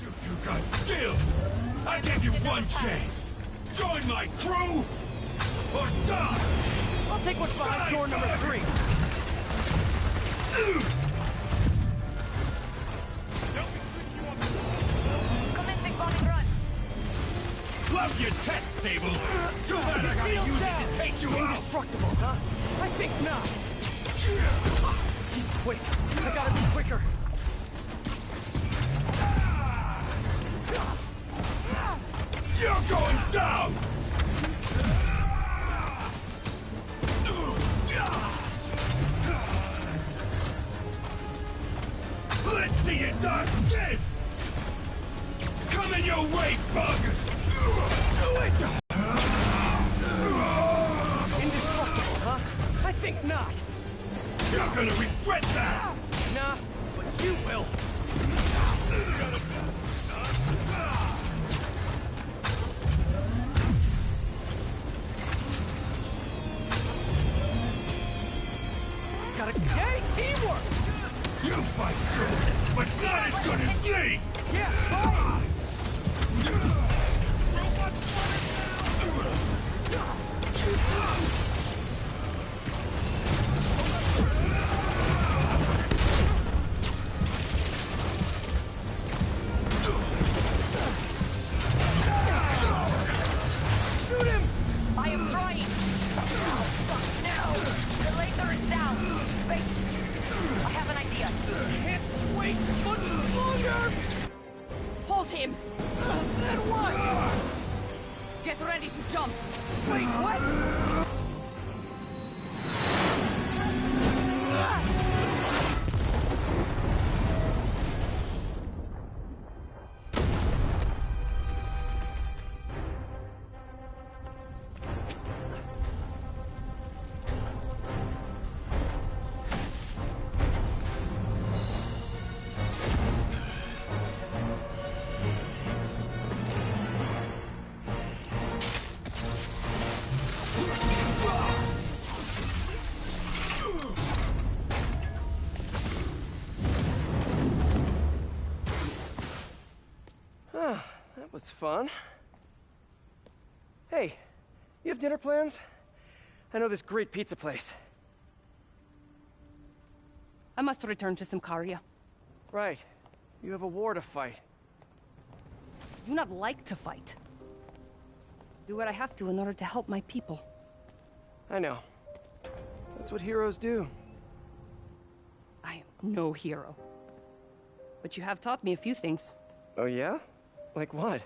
You two got skills! I give you one chance! Join my crew, or die! I'll take what's behind door number 3. Commencing bombing run! Love your tech, Sable! Too bad I gotta Shield's use down! it to take you out! Indestructible, huh? I think not! He's quick. I gotta be quicker. You're going down! Let's see you dodge this! Coming your way, bug! Do it! Indestructible, huh? I think not. You're gonna regret that! Nah, but you will. Hey, teamwork! You fight good, but not as good as me! Yeah, right! Shoot him! I am trying! Now! The laser is down! Wait! I have an idea! Can't wait much longer! Pulse him! Then what? Get ready to jump! Wait, what? That was fun. Hey, you have dinner plans? I know this great pizza place. I must return to Symkaria. Right. You have a war to fight. I do not like to fight. Do what I have to in order to help my people. I know. That's what heroes do. I am no hero. But you have taught me a few things. Oh yeah? Like what?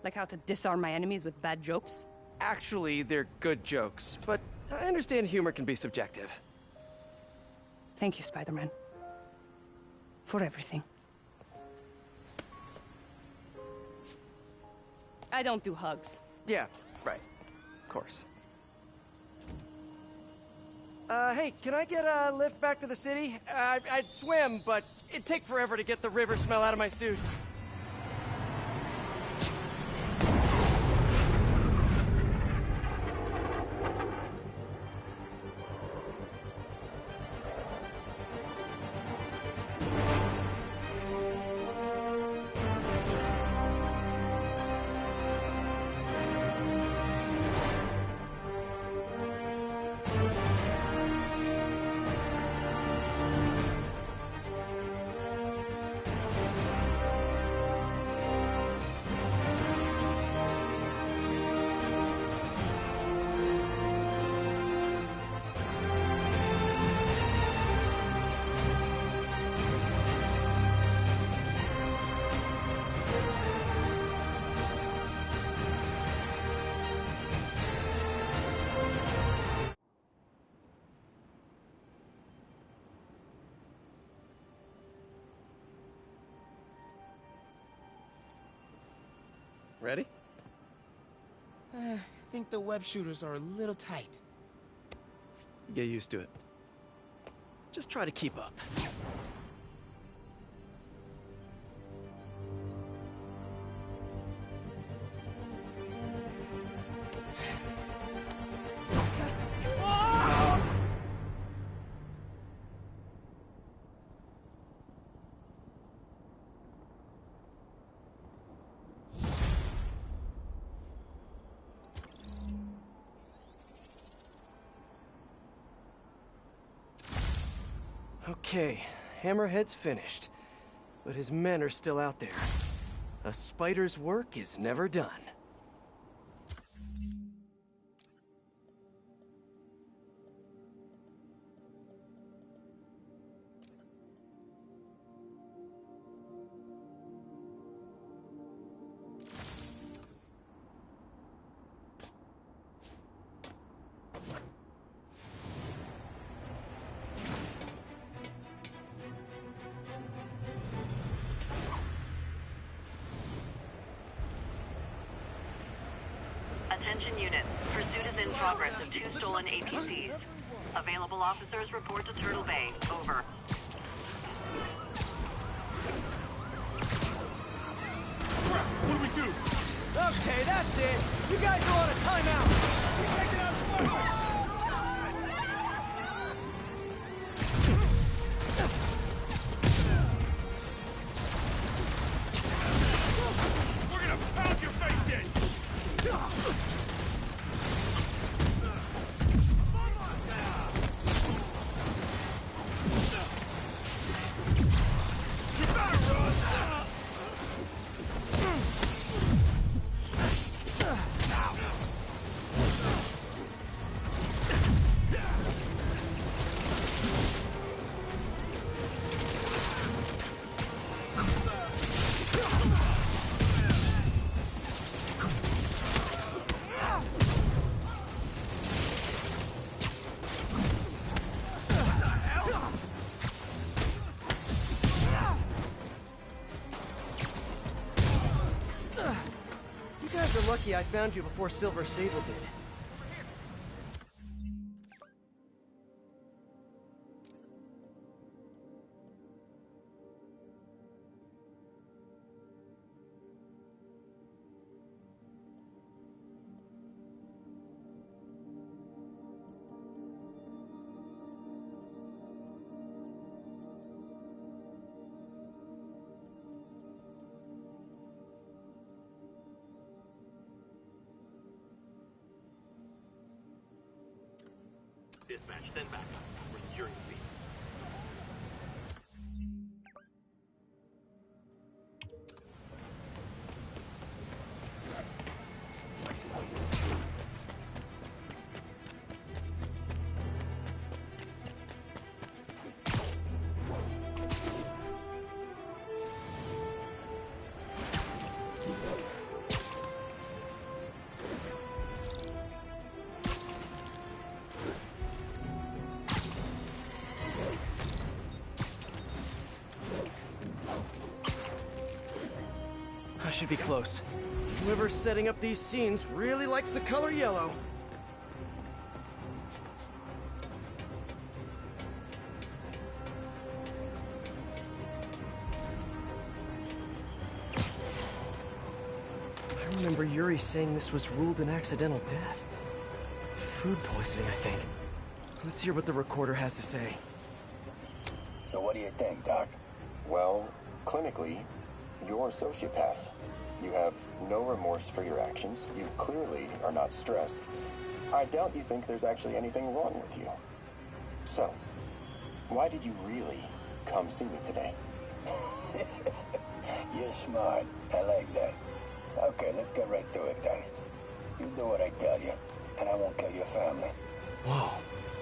Like how to disarm my enemies with bad jokes. Actually, they're good jokes, but I understand humor can be subjective. Thank you, Spider-Man. For everything. I don't do hugs. Yeah, right. Of course. Hey, can I get a lift back to the city? I'd swim, but it'd take forever to get the river smell out of my suit. Ready? I think the web shooters are a little tight. Get used to it. Just try to keep up. Okay, Hammerhead's finished, but his men are still out there. A spider's work is never done. Attention units. Pursuit is in progress of 2 stolen APCs. Available officers report to Turtle Bay. Over. What do we do? Okay, that's it. You guys are on a timeout. We're taking out Spartan. We're gonna pound your face in! You better run! You guys are lucky I found you before Silver Sable did. Dispatch, send back. We're securing the beat. I should be close. Whoever's setting up these scenes really likes the color yellow. I remember Yuri saying this was ruled an accidental death. Food poisoning, I think. Let's hear what the recorder has to say. So what do you think, Doc? Well, clinically, you're a sociopath. You have no remorse for your actions. You clearly are not stressed. I doubt you think there's actually anything wrong with you. So, why did you really come see me today? You're smart. I like that. Okay, let's get right to it then. You do what I tell you, and I won't kill your family. Whoa.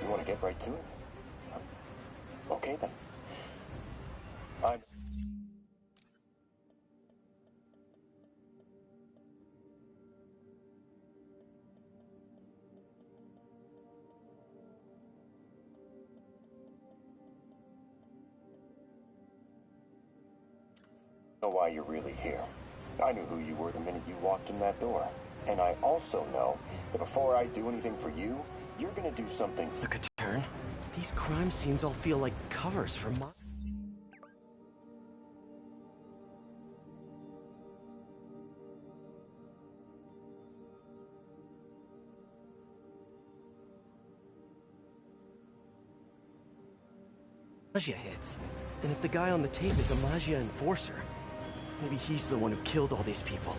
You want to get right to it? Okay then. I know why you're really here. I knew who you were the minute you walked in that door. And I also know that before I do anything for you, you're gonna do something for... Took a turn. These crime scenes all feel like covers for my... Maggia hits. And if the guy on the tape is a Maggia enforcer, maybe he's the one who killed all these people.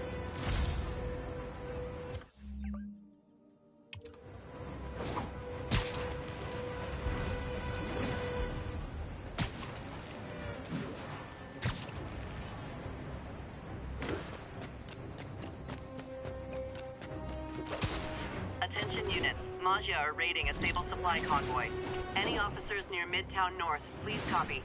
Attention units. Maggia are raiding a Sable supply convoy. Any officers near Midtown North, please copy.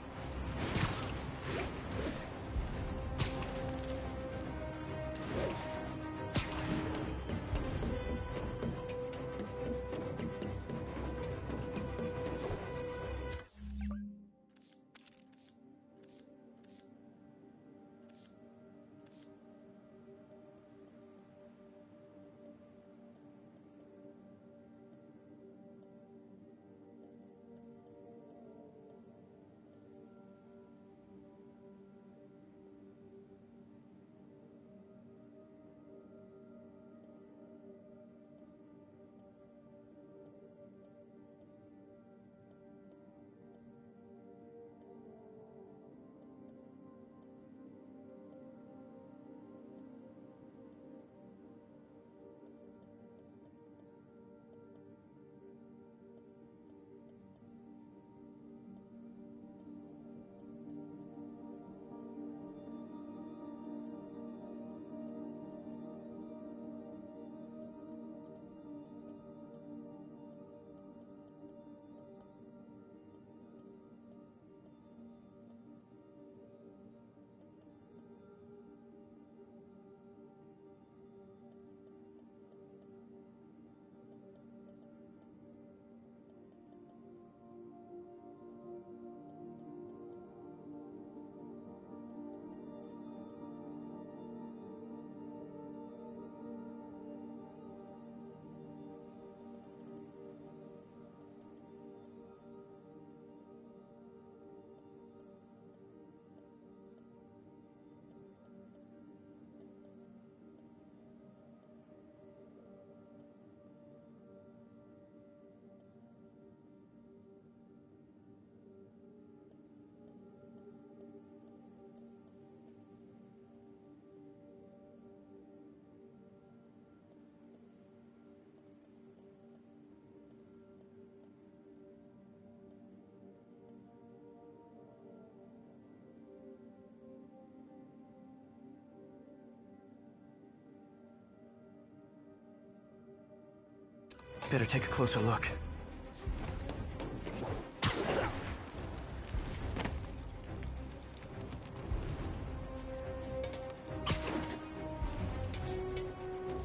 Better take a closer look.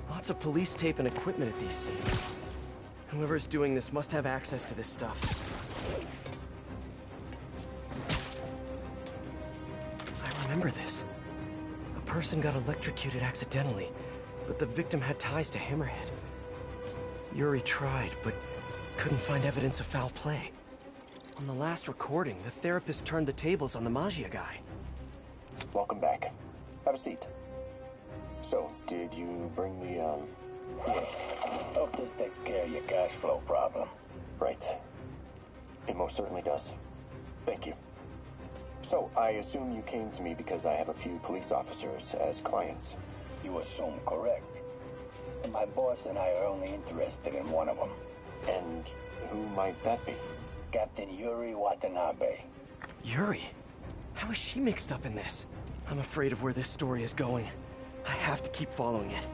Lots of police tape and equipment at these scenes. Whoever's doing this must have access to this stuff. I remember this. A person got electrocuted accidentally, but the victim had ties to Hammerhead. Yuri tried, but couldn't find evidence of foul play. On the last recording, the therapist turned the tables on the Maggia guy. Welcome back. Have a seat. So, did you bring the, Yeah. Hope this takes care of your cash flow problem. Right. It most certainly does. Thank you. So, I assume you came to me because I have a few police officers as clients. You assume correct. And my boss and I are only interested in one of them. And who might that be? Captain Yuri Watanabe. Yuri? How is she mixed up in this? I'm afraid of where this story is going. I have to keep following it.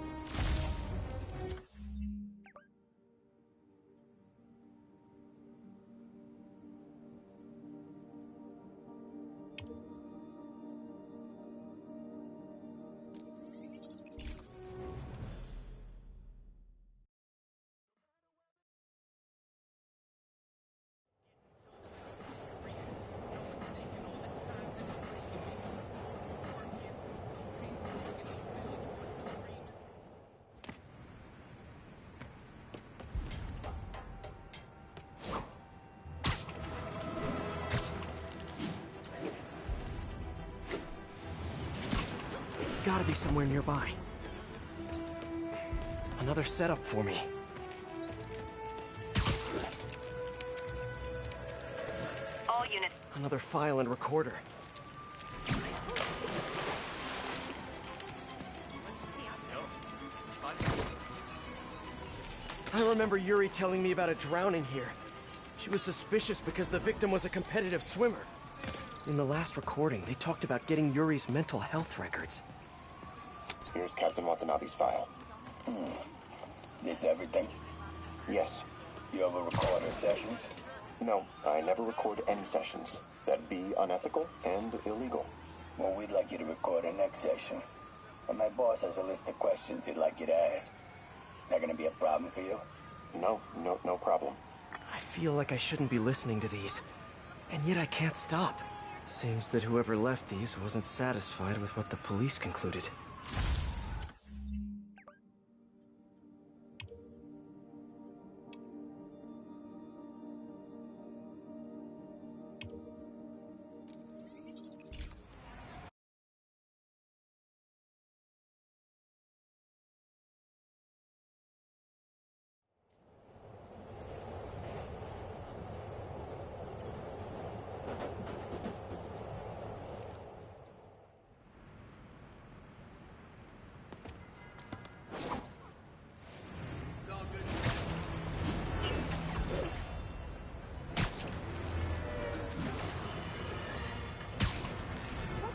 Gotta be somewhere nearby. Another setup for me. All units. Another file and recorder. I remember Yuri telling me about a drowning here. She was suspicious because the victim was a competitive swimmer. In the last recording, they talked about getting Yuri's mental health records. Here's Captain Watanabe's file. This everything? Yes. You ever record her sessions? No, I never record any sessions. That'd be unethical and illegal. Well, we'd like you to record our next session. And my boss has a list of questions he'd like you to ask. That gonna be a problem for you? No problem. I feel like I shouldn't be listening to these. And yet I can't stop. Seems that whoever left these wasn't satisfied with what the police concluded.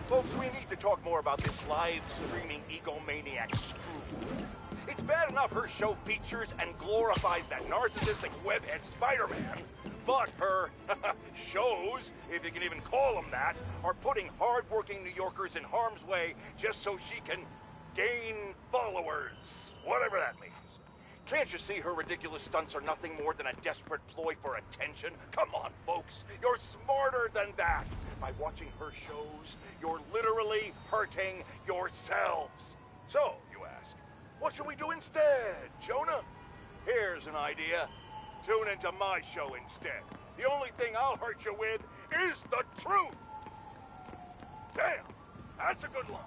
Folks, we need to talk more about this live-streaming egomaniac screw. It's bad enough her show features and glorifies that narcissistic webhead Spider-Man, but her shows, if you can even call them that, are putting hard-working New Yorkers in harm's way just so she can gain followers, whatever that means. Can't you see her ridiculous stunts are nothing more than a desperate ploy for attention? Come on, folks, you're smarter than that. By watching her shows, you're literally hurting yourselves. So, you ask, what should we do instead, Jonah? Here's an idea. Tune into my show instead. The only thing I'll hurt you with is the truth. Damn, that's a good line.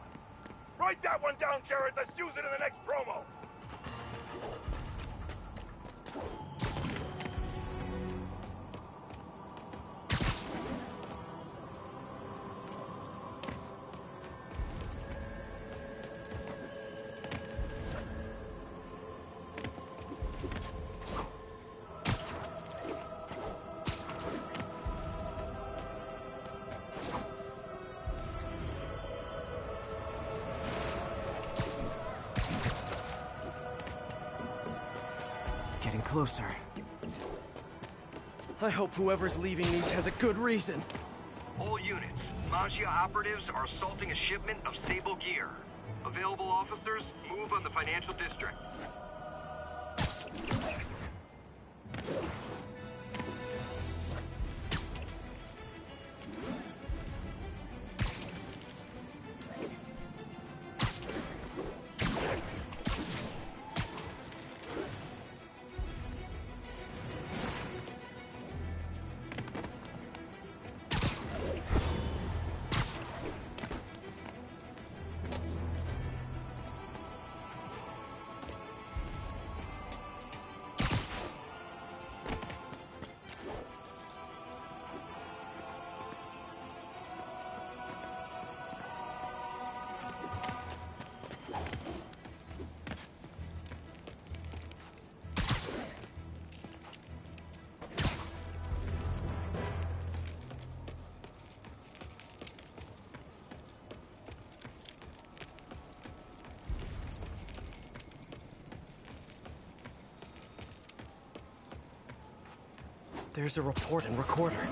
Write that one down, Jared. Let's use it in the next promo. closer. I hope whoever's leaving these has a good reason. All units, Maggia operatives are assaulting a shipment of Sable gear. Available officers, move on the financial district. There's a report and recorder.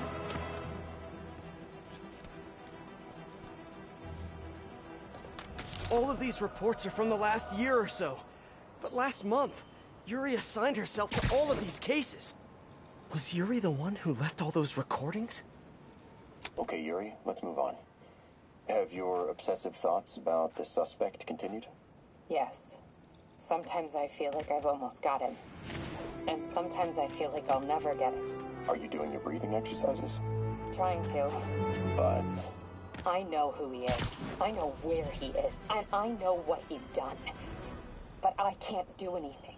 All of these reports are from the last year or so. But last month, Yuri assigned herself to all of these cases. Was Yuri the one who left all those recordings? Okay, Yuri, let's move on. Have your obsessive thoughts about the suspect continued? Yes. Sometimes I feel like I've almost got him. And sometimes I feel like I'll never get him. Are you doing your breathing exercises? Trying to. But... I know who he is. I know where he is. And I know what he's done. But I can't do anything.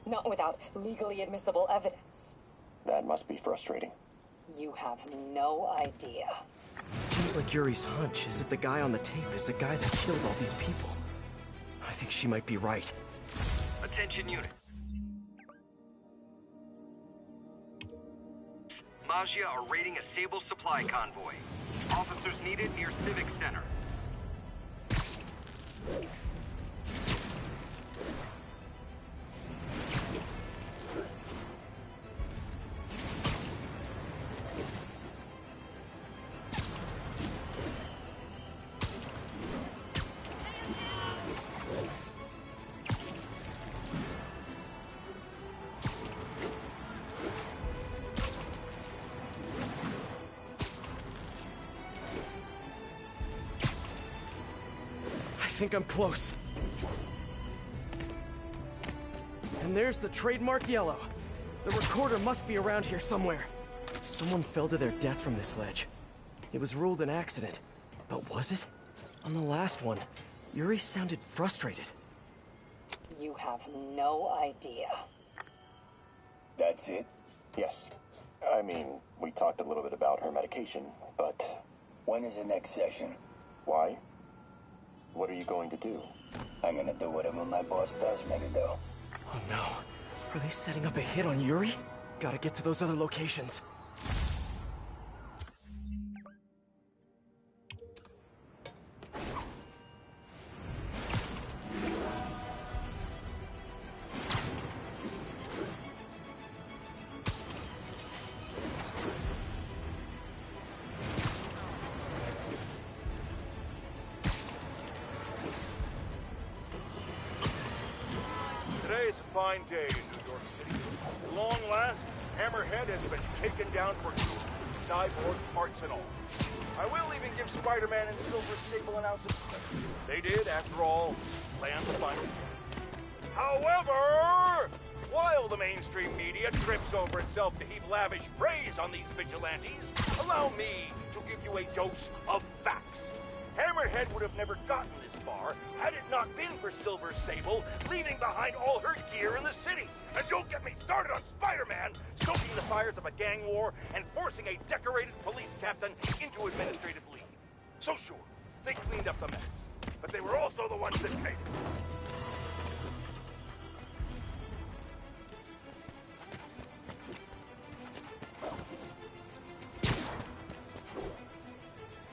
Not without legally admissible evidence. That must be frustrating. You have no idea. Seems like Yuri's hunch is that the guy on the tape is the guy that killed all these people. I think she might be right. Attention units. Maggia are raiding a Sable supply convoy. Officers needed near Civic Center. I think I'm close. And there's the trademark yellow. The recorder must be around here somewhere. Someone fell to their death from this ledge. It was ruled an accident. But was it? On the last one, Yuri sounded frustrated. You have no idea. That's it? Yes. I mean, we talked a little bit about her medication, but... When is the next session? Why? What are you going to do? I'm gonna do whatever my boss tells me to do. Oh no. Are they setting up a hit on Yuri? Gotta get to those other locations. Today's a fine day in New York City. At long last, Hammerhead has been taken down for good, cyborg parts and all. I will even give Spider-Man and Silver Sable an ounce of credit. They did, after all, plan to find him. However, while the mainstream media trips over itself to heap lavish praise on these vigilantes, allow me to give you a dose of facts. Hammerhead would have never gotten this far had it not been for Silver Sable leaving behind all her gear in the city. And don't get me started on Spider-Man stoking the fires of a gang war and forcing a decorated police captain into administrative leave. So sure, they cleaned up the mess, but they were also the ones that made it.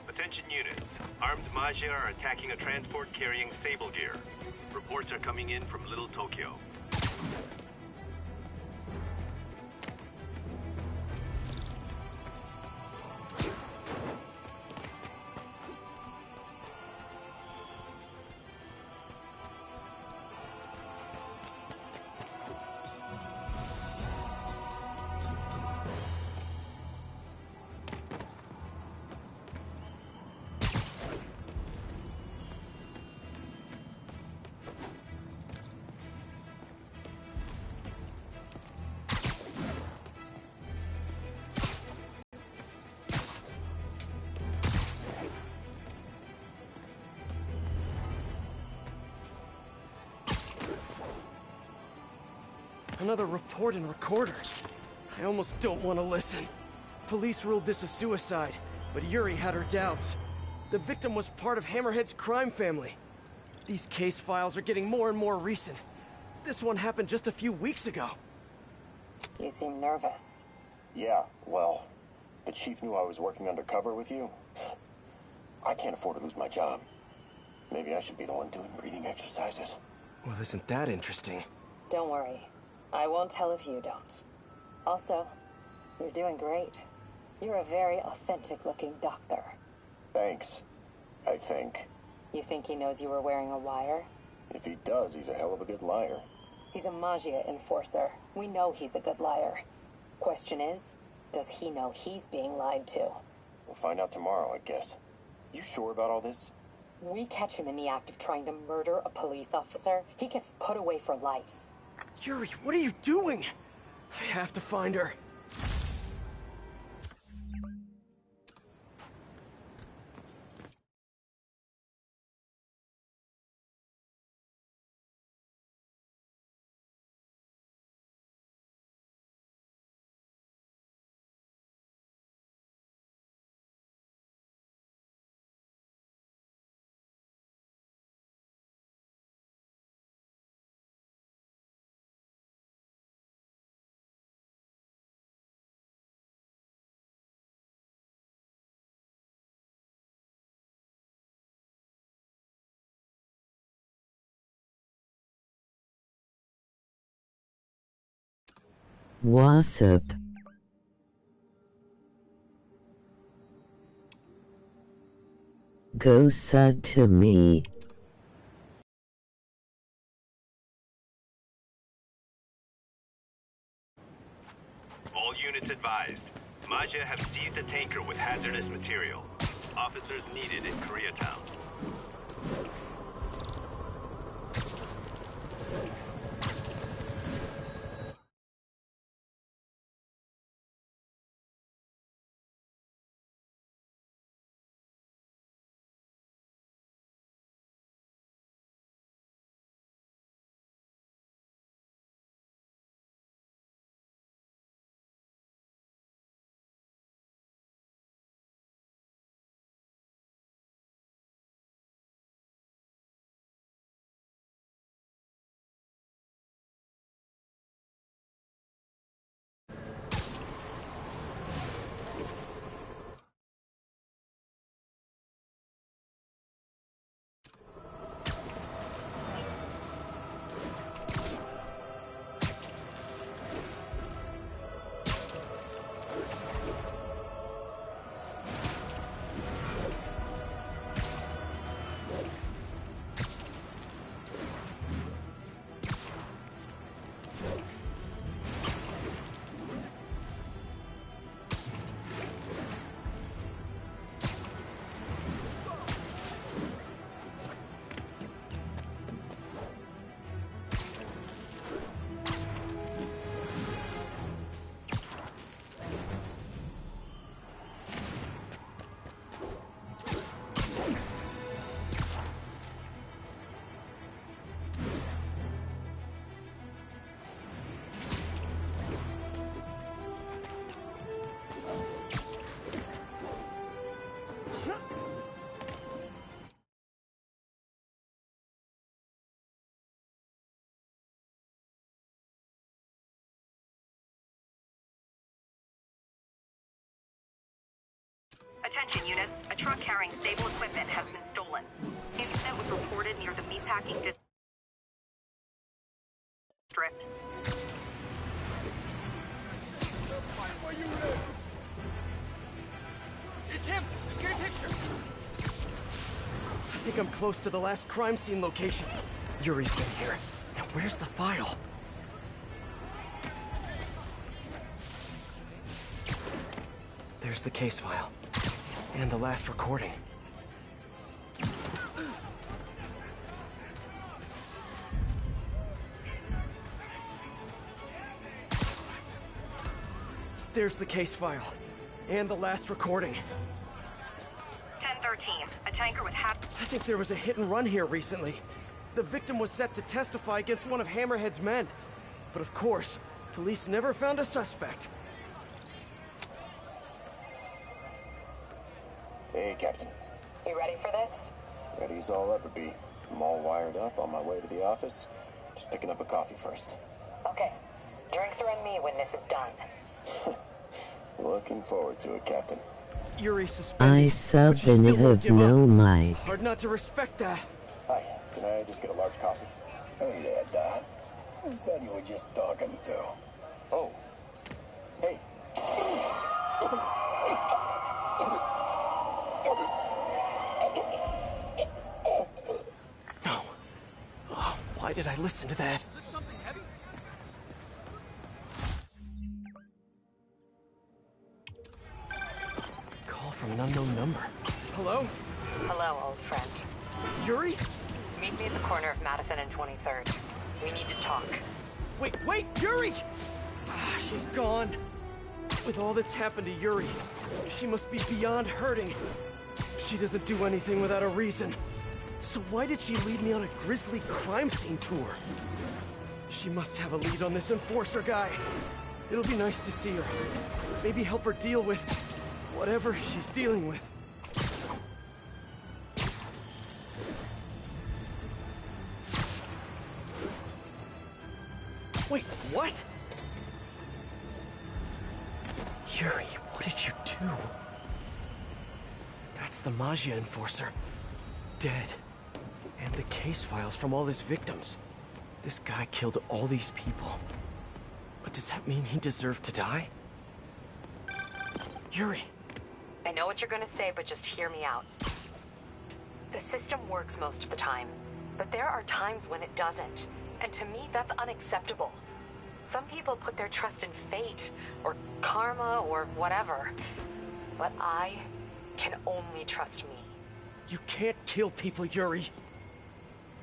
Attention units. Armed Maggia are attacking a transport carrying Sable gear. Reports are coming in from Little Tokyo. Another report and recorder. I almost don't want to listen. Police ruled this a suicide, but Yuri had her doubts. The victim was part of Hammerhead's crime family. These case files are getting more and more recent. This one happened just a few weeks ago. You seem nervous. Yeah, well, the chief knew I was working undercover with you. I can't afford to lose my job. Maybe I should be the one doing breathing exercises. Well, isn't that interesting? Don't worry. I won't tell if you don't. Also, you're doing great. You're a very authentic-looking doctor. Thanks, I think. You think he knows you were wearing a wire? If he does, he's a hell of a good liar. He's a Maggia enforcer. We know he's a good liar. Question is, does he know he's being lied to? We'll find out tomorrow, I guess. You sure about all this? We catch him in the act of trying to murder a police officer, he gets put away for life. Yuri, what are you doing? I have to find her. What's up? Go sud to me. All units advised. Maggia have seized a tanker with hazardous material. Officers needed in Koreatown. Attention units, a truck carrying stable equipment has been stolen. Incident was reported near the meatpacking district. It's him! Get a picture! I think I'm close to the last crime scene location. Yuri's been here. Now where's the file? There's the case file. And the last recording. There's the case file. And the last recording. 1013, a tanker with I think there was a hit and run here recently. The victim was set to testify against one of Hammerhead's men. but of course, police never found a suspect. Hey, Captain. You ready for this? Ready as I'll ever be. I'm all wired up on my way to the office. Just picking up a coffee first. Okay. Drinks are on me when this is done. Looking forward to it, Captain. Yuri suspended. I sub and have no mic. Hard not to respect that. Hi, can I just get a large coffee? Hey there, Doc. Who's that you were just talking to? Oh. Hey. No. Oh, why did I listen to that? Call from an unknown number. Hello? Hello, old friend. Yuri? Meet me at the corner of Madison and 23rd. We need to talk. Wait, Yuri! Ah, she's gone. With all that's happened to Yuri, she must be beyond hurting. She doesn't do anything without a reason. So why did she lead me on a grisly crime scene tour? She must have a lead on this enforcer guy. It'll be nice to see her. Maybe help her deal with whatever she's dealing with. Wait, what? Yuri, what did you do? That's the Maggia enforcer. Dead. And the case files from all his victims. This guy killed all these people. But does that mean he deserved to die? Yuri. I know what you're gonna say, but just hear me out. The system works most of the time, but there are times when it doesn't. And to me, that's unacceptable. Some people put their trust in fate, or karma, or whatever. But I can only trust me. You can't kill people, Yuri.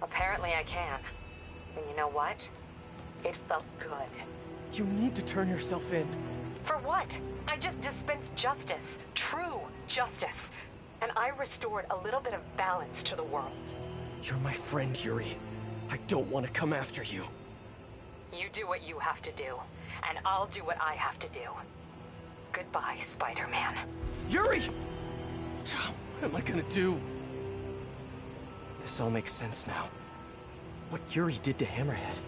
Apparently I can. And you know what? It felt good. You need to turn yourself in. For what? I just dispensed justice. True justice. And I restored a little bit of balance to the world. You're my friend, Yuri. I don't want to come after you. You do what you have to do, and I'll do what I have to do. Goodbye, Spider-Man. Yuri! What am I gonna do? This all makes sense now. What Yuri did to Hammerhead.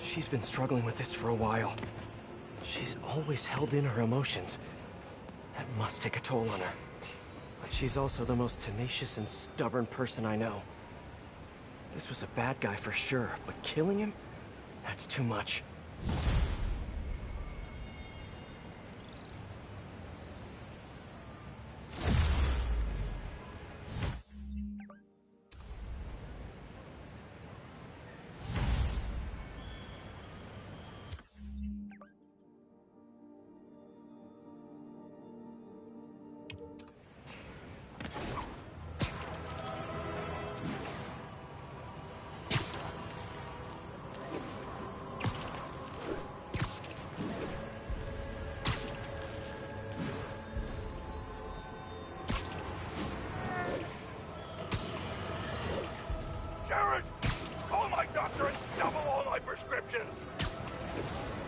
She's been struggling with this for a while. She's always held in her emotions. That must take a toll on her. But she's also the most tenacious and stubborn person I know. This was a bad guy for sure, but killing him? That's too much.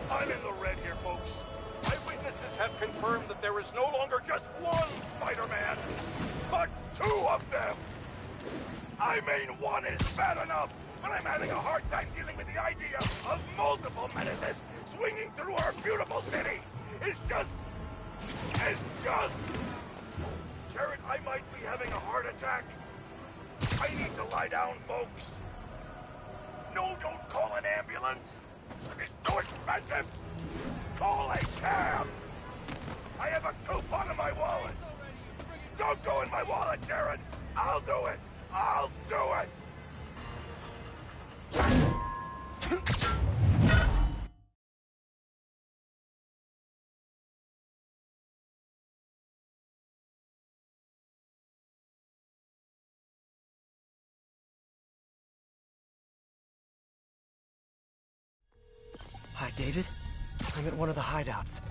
I'm in the red here, folks. Eyewitnesses have confirmed that there is no longer just one Spider-Man, but two of them. I mean, one is bad enough, but I'm having a hard time dealing with the idea of multiple menaces swinging through our beautiful city. It's just... Jared, I might be having a heart attack. I need to lie down, folks. No, don't call an ambulance. It's too expensive. Call a cab. I have a coupon in my wallet. Don't go in my wallet, Jared. I'll do it. I'll do it. Hi, David. I'm at one of the hideouts.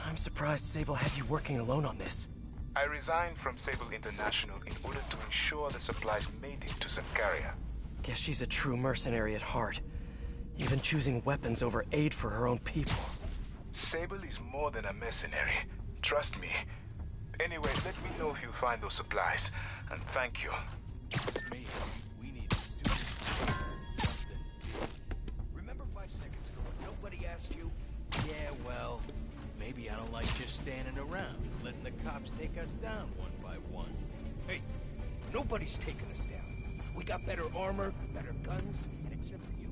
I'm surprised Sable had you working alone on this. I resigned from Sable International in order to ensure the supplies made it to Symkaria. Guess she's a true mercenary at heart. Even choosing weapons over aid for her own people. Sable is more than a mercenary. Trust me. Anyway, let me know if you find those supplies. And thank you. Me, we need to do something. Remember 5 seconds ago when nobody asked you? Yeah, well, maybe I don't like just standing around, letting the cops take us down one by one. Hey, nobody's taking us down. We got better armor, better guns, and except for you,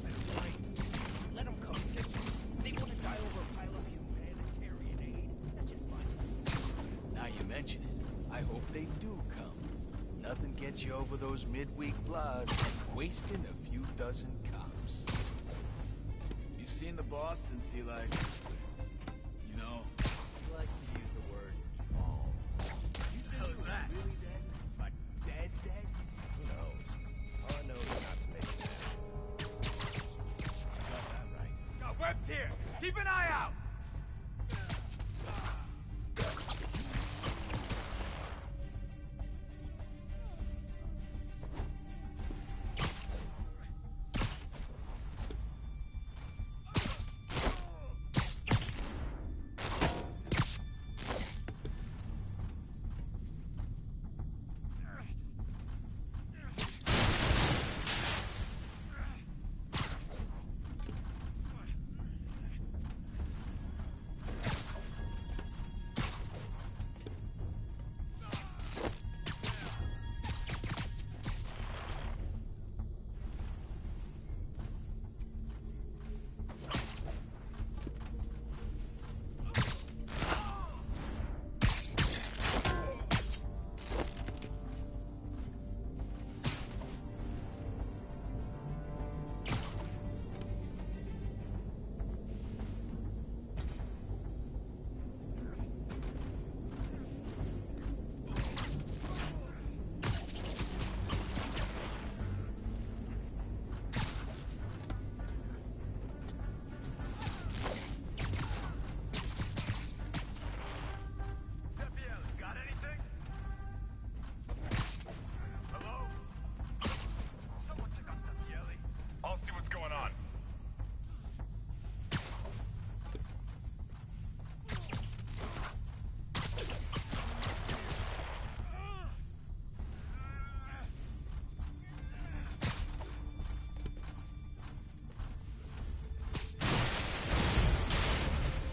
better brains. Let them come get us. They want to die over a pile of humanitarian aid. That's just fine. Now you mention it, I hope they do come. Nothing gets you over those midweek blahs like wasting a few dozen cops. You seen the boss since he like, you know, He likes to use the word involved. You think he was really dead? Like dead? Who knows? All I know is not to make that. I got that right. Got webs here! Keep an eye out!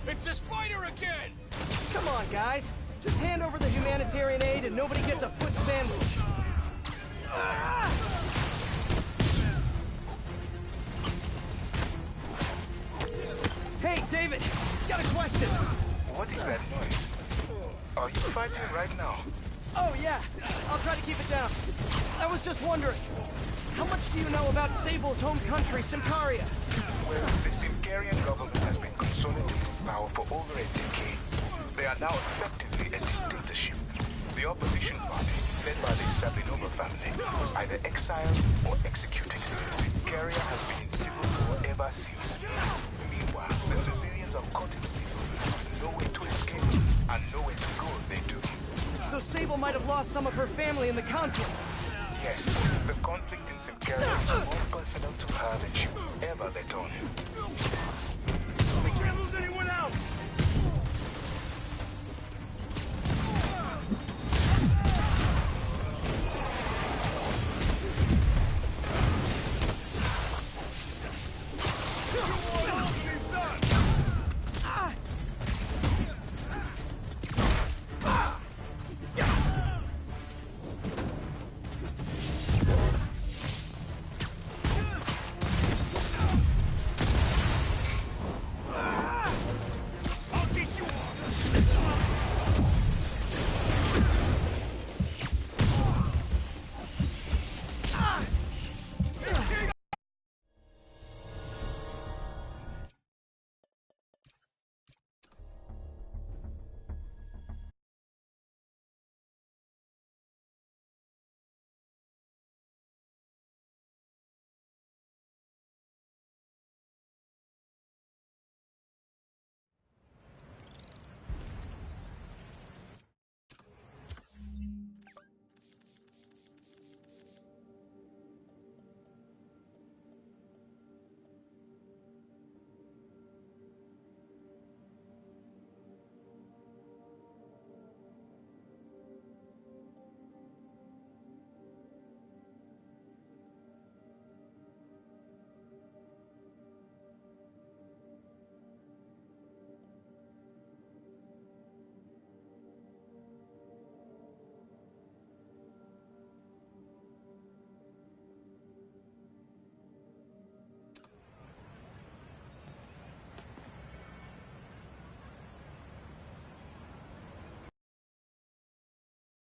It's the spider again! Come on, guys. Just hand over the humanitarian aid and nobody gets a foot sandwich. Hey, David! Got a question! What is that noise? Are you fighting right now? Oh, yeah. I'll try to keep it down. I was just wondering, how much do you know about Sable's home country, Symkaria? Well, the Symkarian government has been consolidating power for over a decade. They are now effectively a dictatorship. The opposition party, led by the Sabinova family, was either exiled or executed. Symkaria has been in civil war ever since. Meanwhile, the civilians are caught in the middle, with nowhere to escape and nowhere to go if they do. So Sable might have lost some of her family in the conflict. Yes, the conflict in Symkaria is more personal to her than she will ever let on. We can't lose any